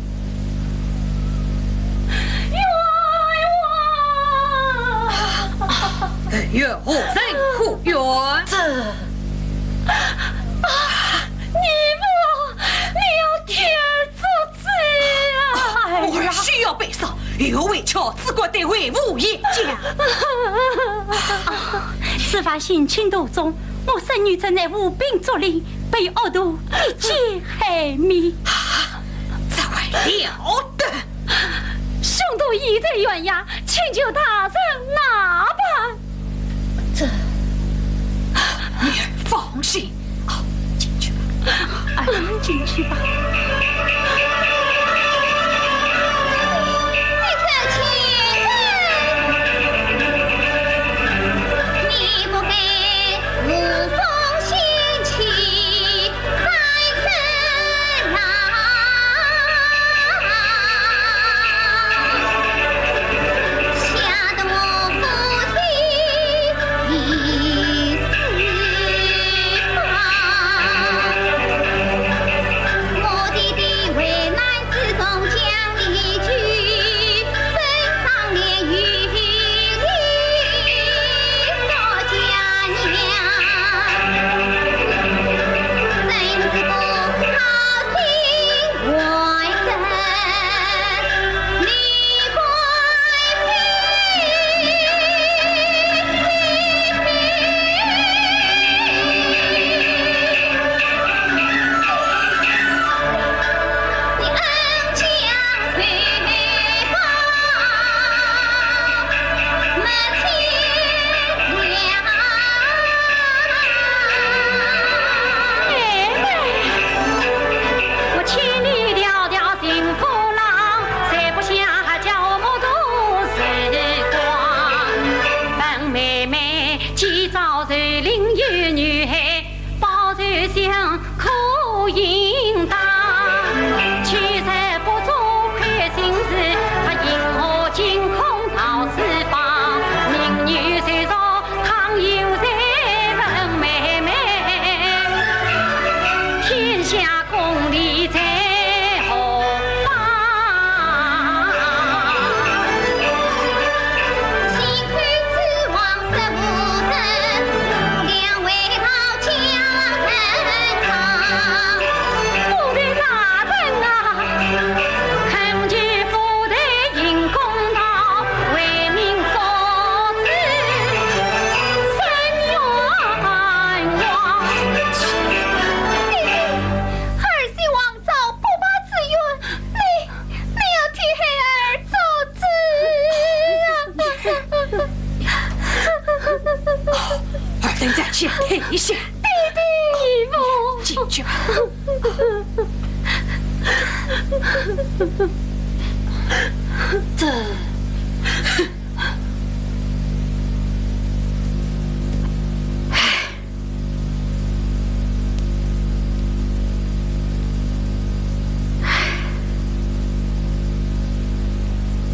冤何人护冤？你要替儿做罪啊！我儿需要被杀，又为巧只怪得为无言家。事发性情途中，我孙女正在无病作令，被恶徒一劫害灭。这还了得！凶徒已在悬崖，请求大人哪般？女儿放心，进去吧。进去吧。一下，弟弟，母进去吧。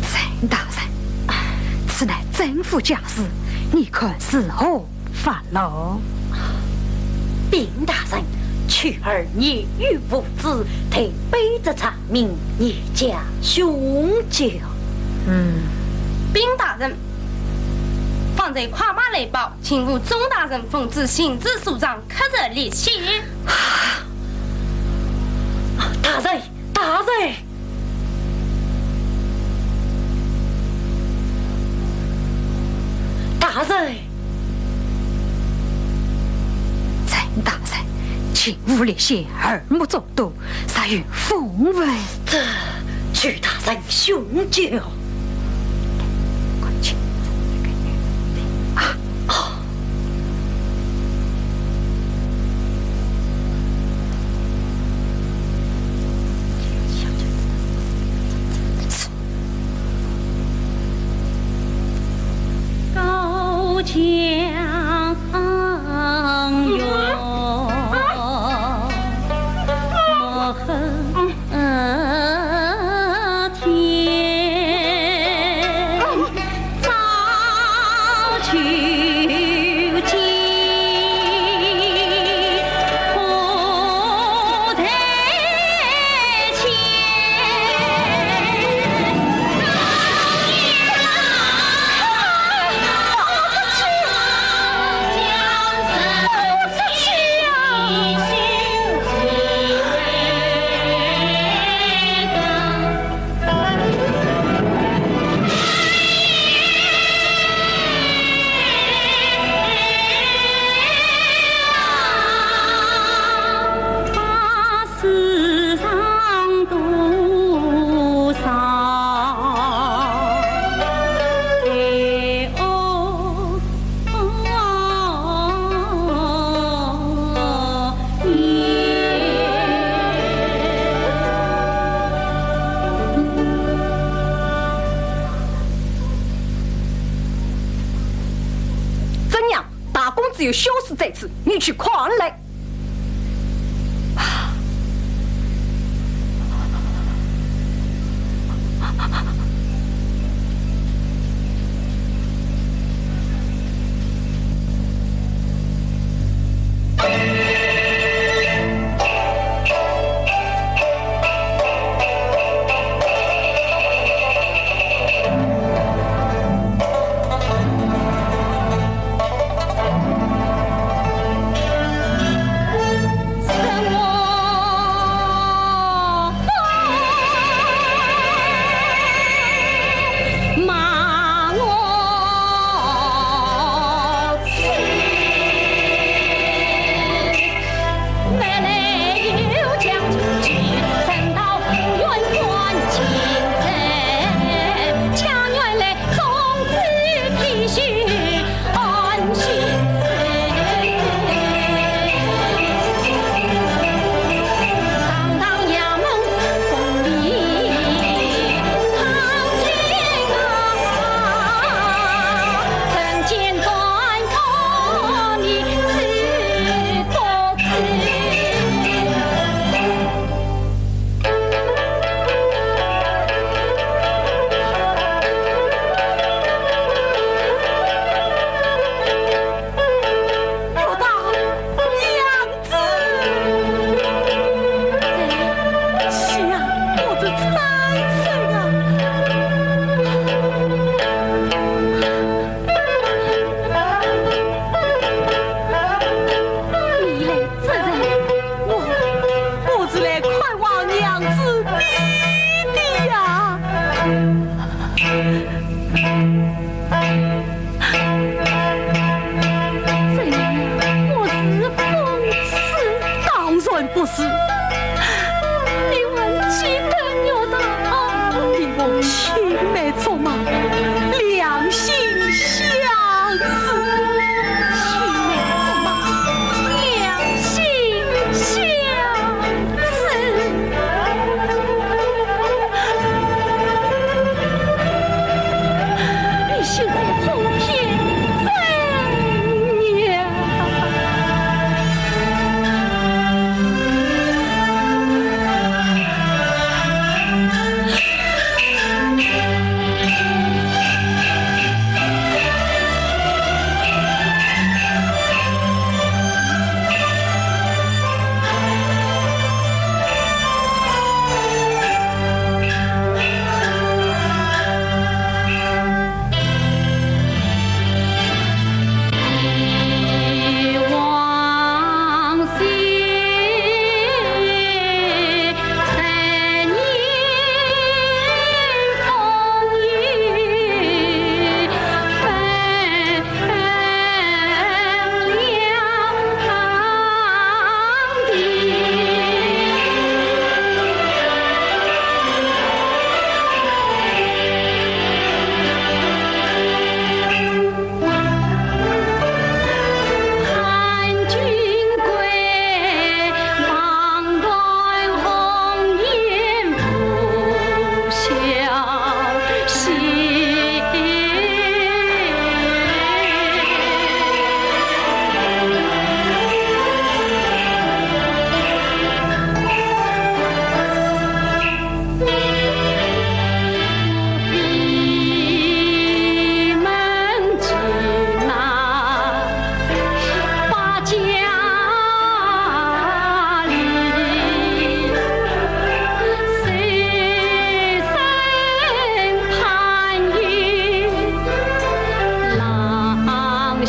陈大人，此乃政府家事，你看是何法喽？禀大人，去儿年逾无子，推背着长命，你家凶久。禀大人，方才跨马来报，请吴钟大人奉旨行至署长，刻着立信。大人，大人。大人，陈大人，请勿列些耳目中毒，杀于风味。这曲大人凶酒。快去！啊！哦。高墙远，莫恨天，早求见，何太前。世上多少罪恶怎样？大公子有羞耻在此，你去狂来！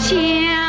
情儿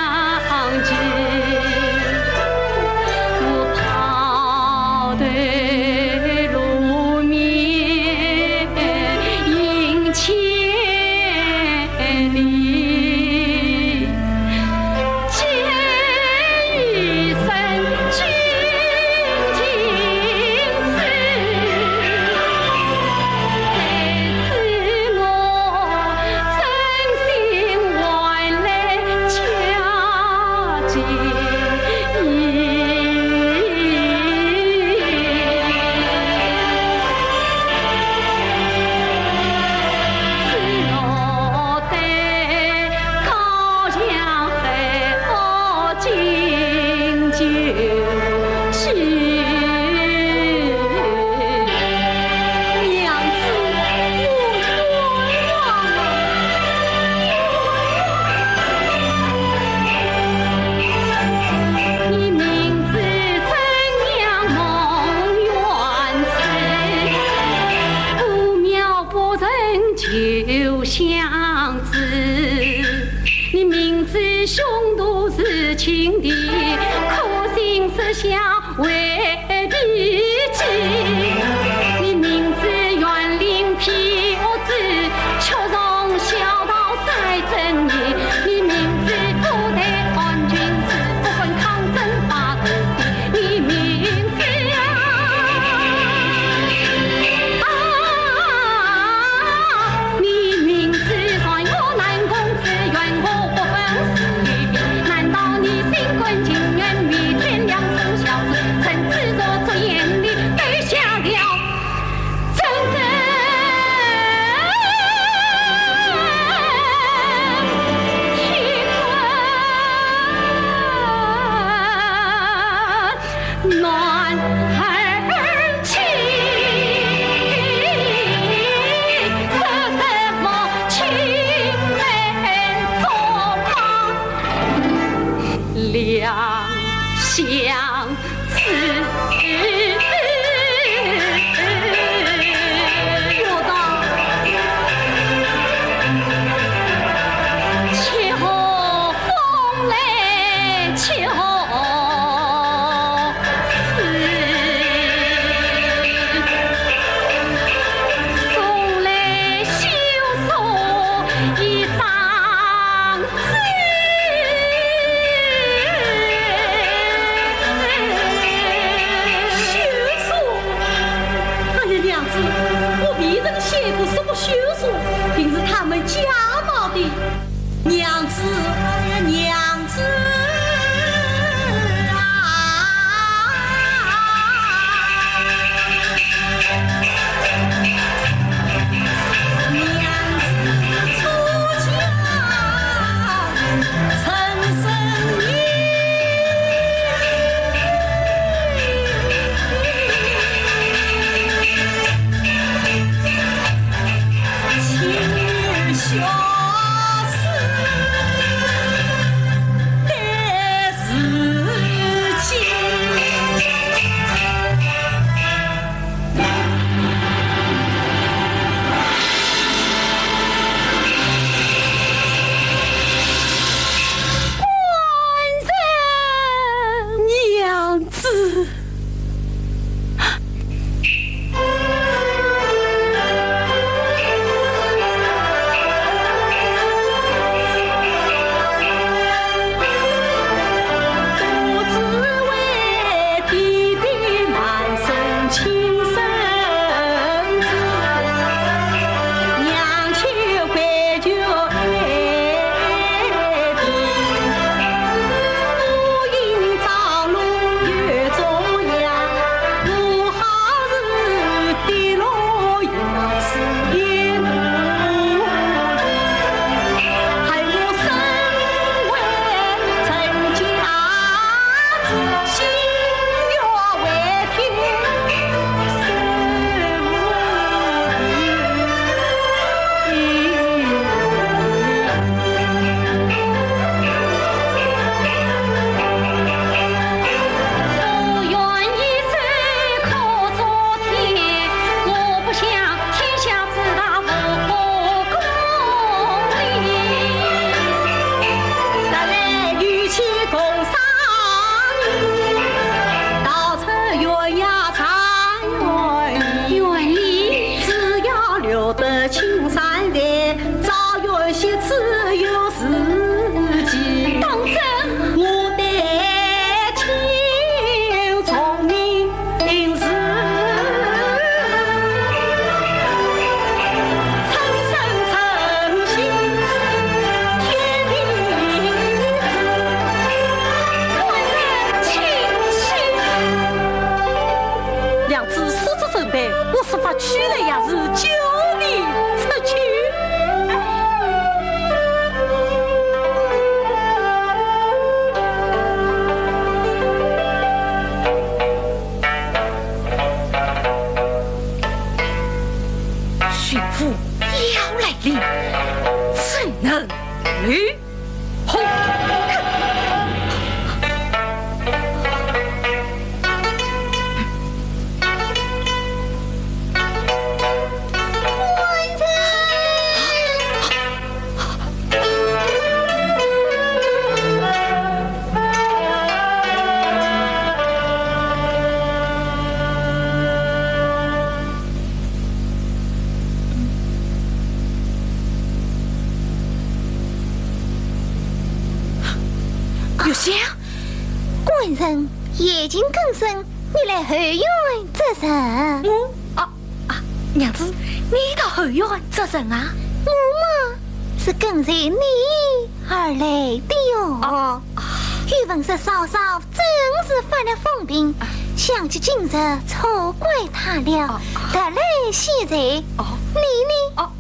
相思。须来也是救你出去。巡抚要来临，怎能与后？有香，官人夜尽更深，你来后院做甚？娘子，你到后院做甚啊？我嘛是跟随你而来的哟。宇文氏嫂嫂真是发了疯病，想起今日错怪他了，得来现在。你呢？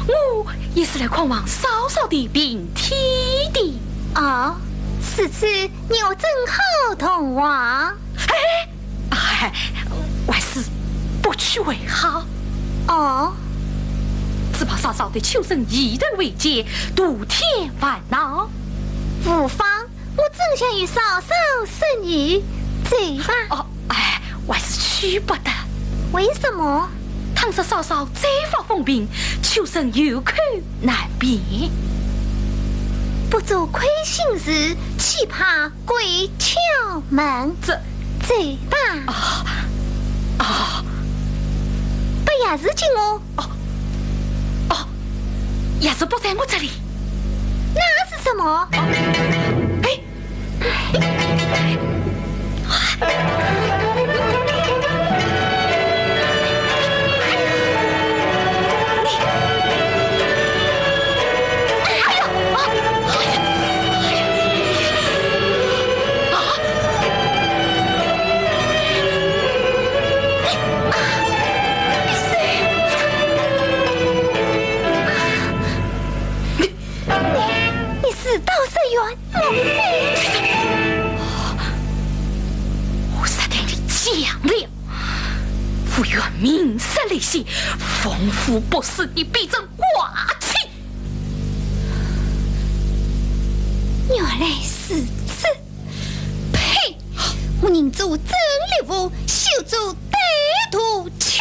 我也是来看望嫂嫂的病体的。此次你我正好同往。还是不去为好。只怕嫂嫂的求生一人为戒，独添烦恼。无妨，我正想与嫂嫂生女，走吧。我还是去不得。为什么？倘使嫂嫂再发疯病，求生有口难辩。不做亏心事，岂怕鬼敲门？走吧。不也是进我？也是不在我这里。那是什么？我杀天的讲了，不愿名声利息，丰富不死的必争挂气。原来是此，呸！我宁做真烈妇，休做歹徒妻。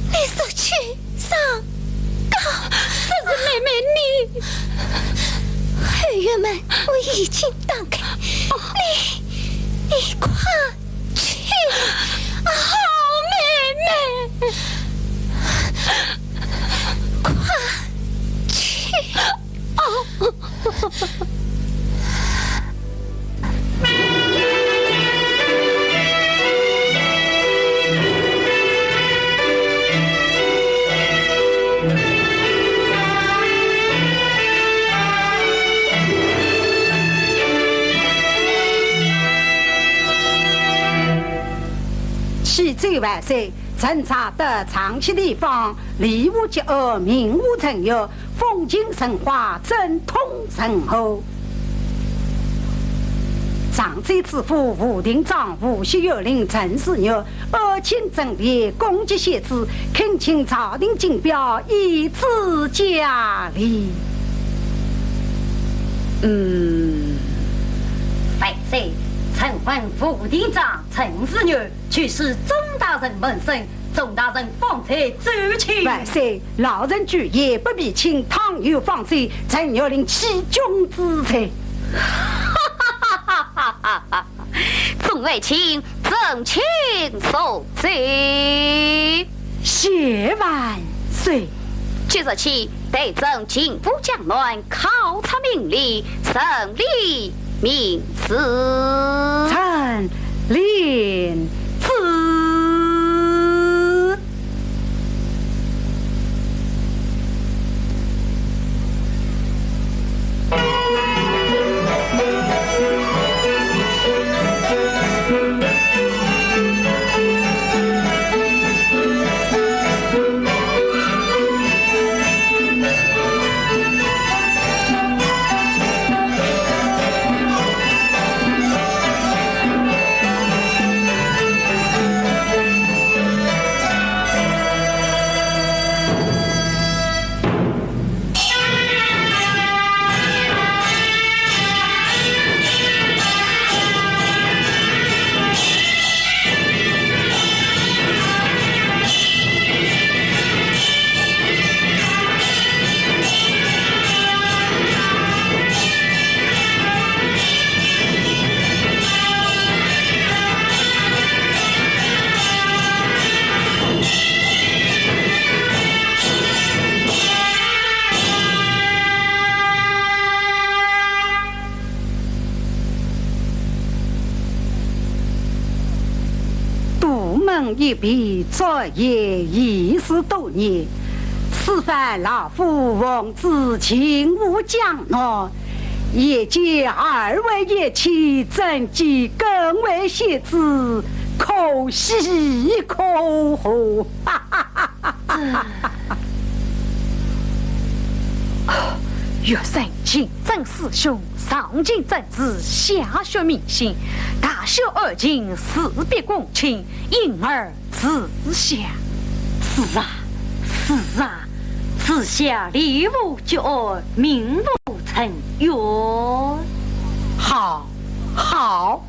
你说去上是妹妹你。儿月们，我已经打开，你快去，好妹妹，快去。喜罪万岁！陈查得长期地方，礼物结恶，名物成有，风景神话，正统神后。长州知府吴廷章、无锡有令陈世玉，二卿整列，攻击写字，恳请朝廷金标，以此奖励。万岁！臣闻副厅长陈世玉去世钟大人门生，钟大人方才走去。万岁！老人举言不必请，倘有放罪，臣要令弃军之罪。众位卿，赠卿受罪。谢万岁！即日起，得赠进府将乱，考察名利，胜利名次。臣领旨。一笔作业20多年，此番老夫奉旨勤务将诺，也见二位爷妻真迹更为写字，可喜可贺。岳神请曾师兄上进政治，下学民心，大小二卿识别公卿，因而自下。是啊，是啊，此下礼物就爱名不成约。好，好。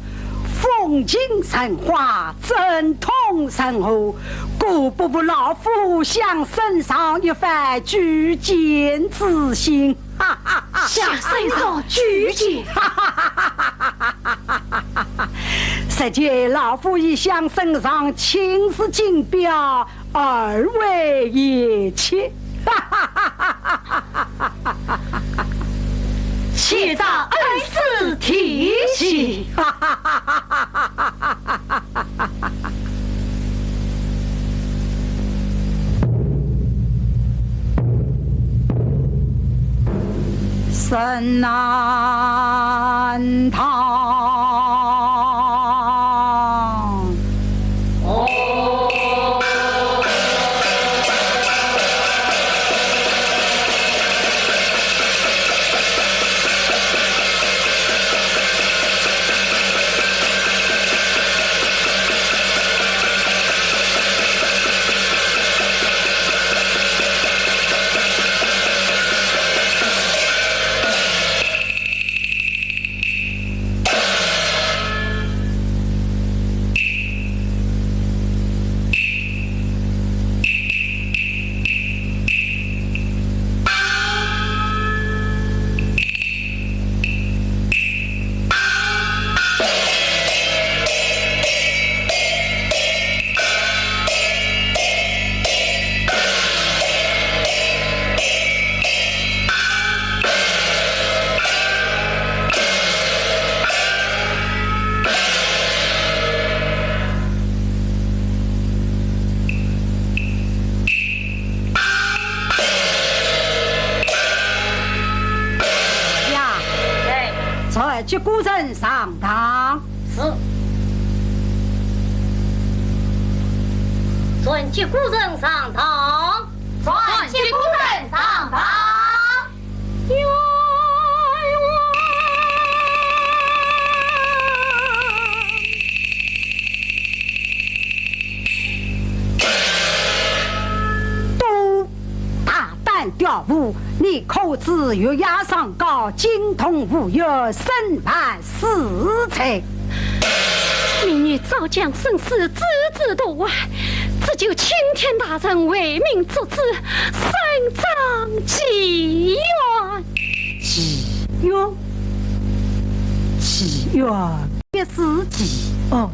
风景神话，正统神后，故不负老夫向身上一番举荐之心。向身上举荐，实际老夫已向身上亲自竞标二位爷妻。且照恩师提起。神难堂。接孤人上堂。是。传接孤人上堂。传接孤人上堂。调务，你口子月牙上高，精通武艺，身判四才。民女早将生死置之度外，只求青天大人为民作主，伸张祈愿。祈愿也是祈哦。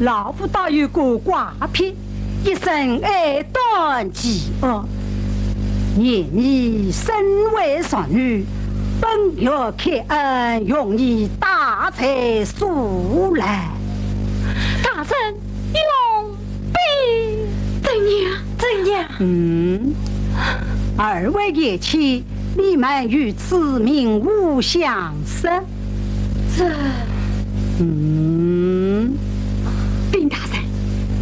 老夫倒有个挂篇。一生爱断记念你身为少女，本要开恩，用你大财速来。大人用兵，怎样？二位爷妻，你们与此名无相识。禀大人，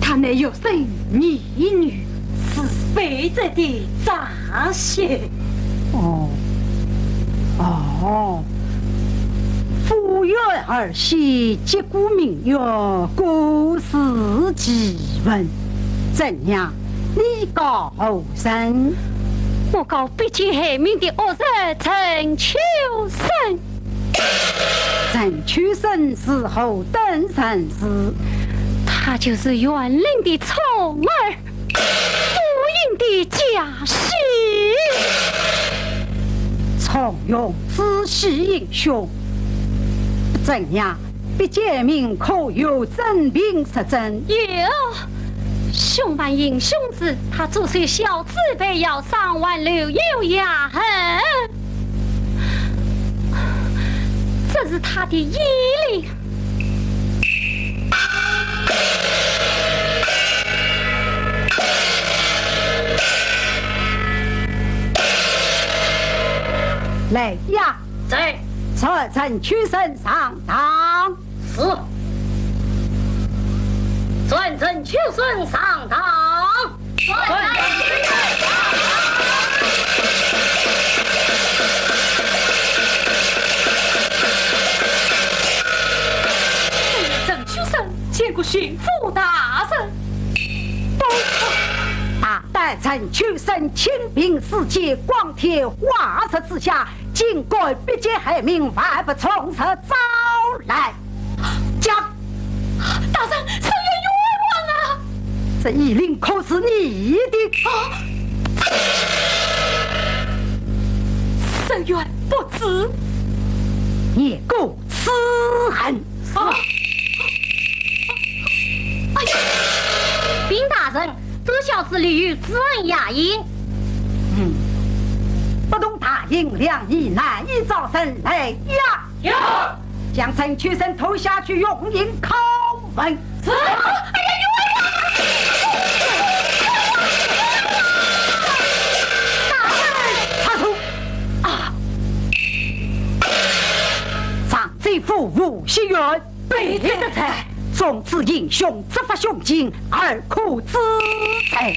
他乃有生义女，是非者的长媳。夫约儿媳，结果名曰故事奇闻。怎样？你告后人？我告必见海明的恶人陈秋生。陈秋生是后等人士。他就是园林的宠儿，无影的家婿。重用仔细英雄，怎样？必见明可有真凭实证？有，凶犯英雄时，他做些小自卑，要上万流有牙痕，这是他的衣领。来呀！在策陈秋生上堂。是。传陈秋生上堂。传陈秋生上堂。陈秋生见过巡抚大人。大代陈秋生清平世界，光天化日之下，竟该必见海明，万不从实招来。讲，大人，臣愿冤枉啊！这衣领可是你的？臣愿不知。也够此恨！禀大人，这小子立于知恩雅音。不懂大应良医，难以招生来呀！有，将陈秋生投下去，用刑拷问。是。哎呀，大人，插手！长贼府无熙元，背罪的财，众子英雄执法胸襟，而苦之财。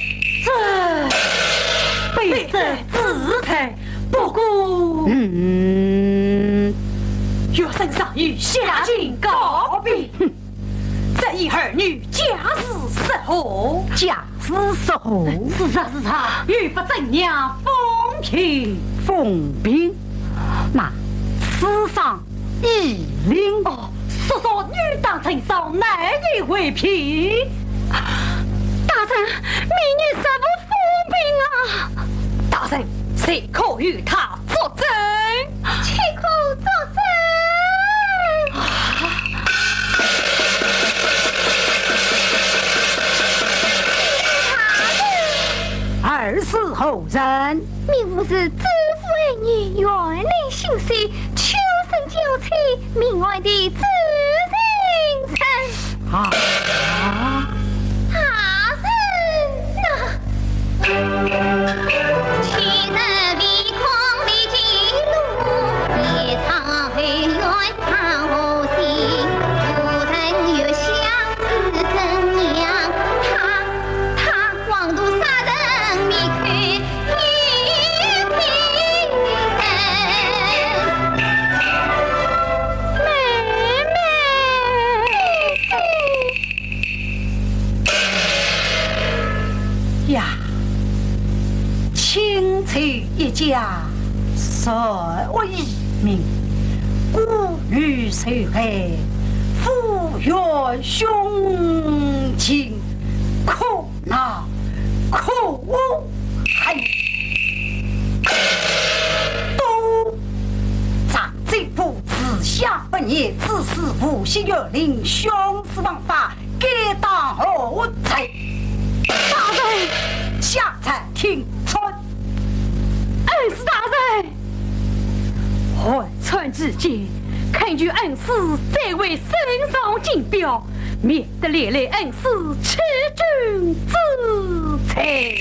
背罪之财。不顾岳圣上谕下进告禀，这一儿女家事失火，家事失火，是他欲不怎样风平，那此上一领说说女当成少，难以为凭。大人，民女实不服兵啊！大人。谁可与他作证？岂可作证？二是后人，明吾是知府儿女，园林心碎，秋生就妻，明外的知心臣。大人呐！说我一命，孤女谁害，夫岳兄亲，苦恼苦害，都长这副自下本业，自是无心有灵，凶死王法，该当何罪？大人，下才听春。恩师大人，换春之际，恳求恩师再为圣上进表，免得连累恩师吃君之财。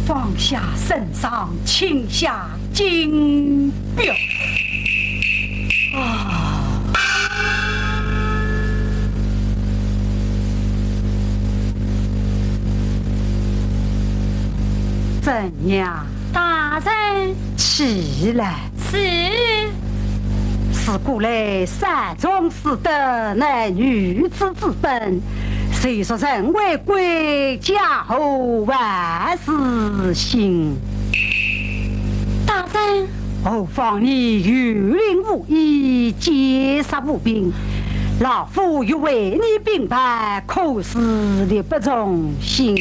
放下圣上，请下金表。怎样？大人，起来！是古来山中士的乃女子之本，虽说人为贵，家后万事兴。大人，何况你有灵无义，劫杀无兵，老夫欲为你平反，可是力不从心。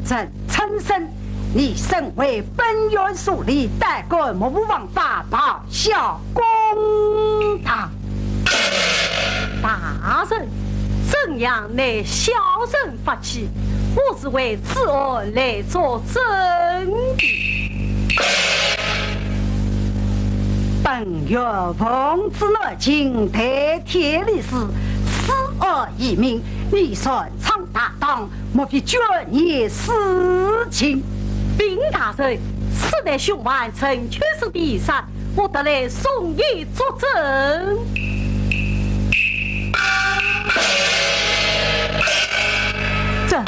朕称身，你身为本院属吏，代管目无王法，报效公堂。大人，怎样乃小人发起？我是为此案来作证的。本月奉旨来请代替理事，此案一名，你顺畅大当，莫非卷你私情？禀大人，此乃凶案陈确实第三，我得来送议作证。这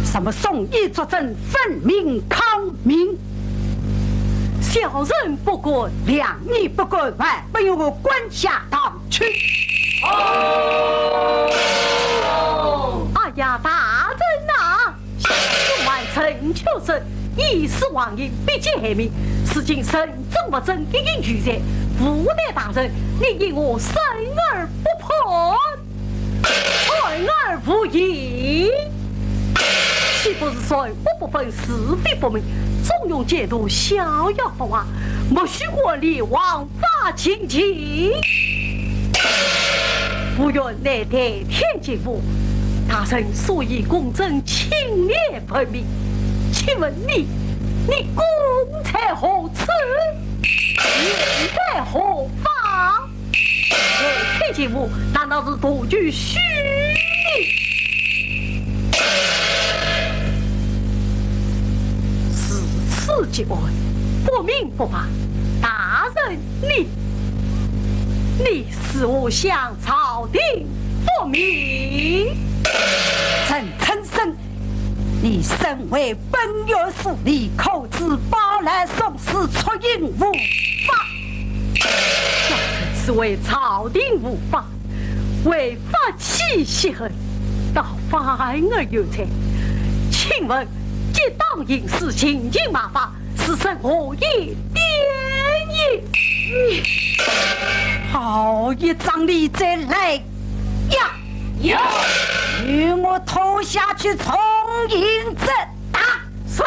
什么送议作证，分明抗命。小人不管，两你不管外，不由我关下堂去。哎呀，大人呐，凶案陈确实一时妄言，必见害命。此经神正不正，一应拒绝。无奈大人，你因我生而不破，爱而不义，岂不是说我不分是非不明，纵容戒毒，逍遥法外，莫许我立枉法情情。不愿乃代天劫府，大人所以公正清廉分明，请问你公才何此？人在何方？天劫府难道是独具虚名？是此劫案，不明不白。大人你使我向朝廷复明。陈称生，你身为本院属吏，口知包来送死，出应无法。小臣是为朝廷无法，违法起血恨，倒反而有才。请问结党营私，情境麻烦，是甚何以点也？好一张力再来呀！有，与我拖下去，从营正打。是。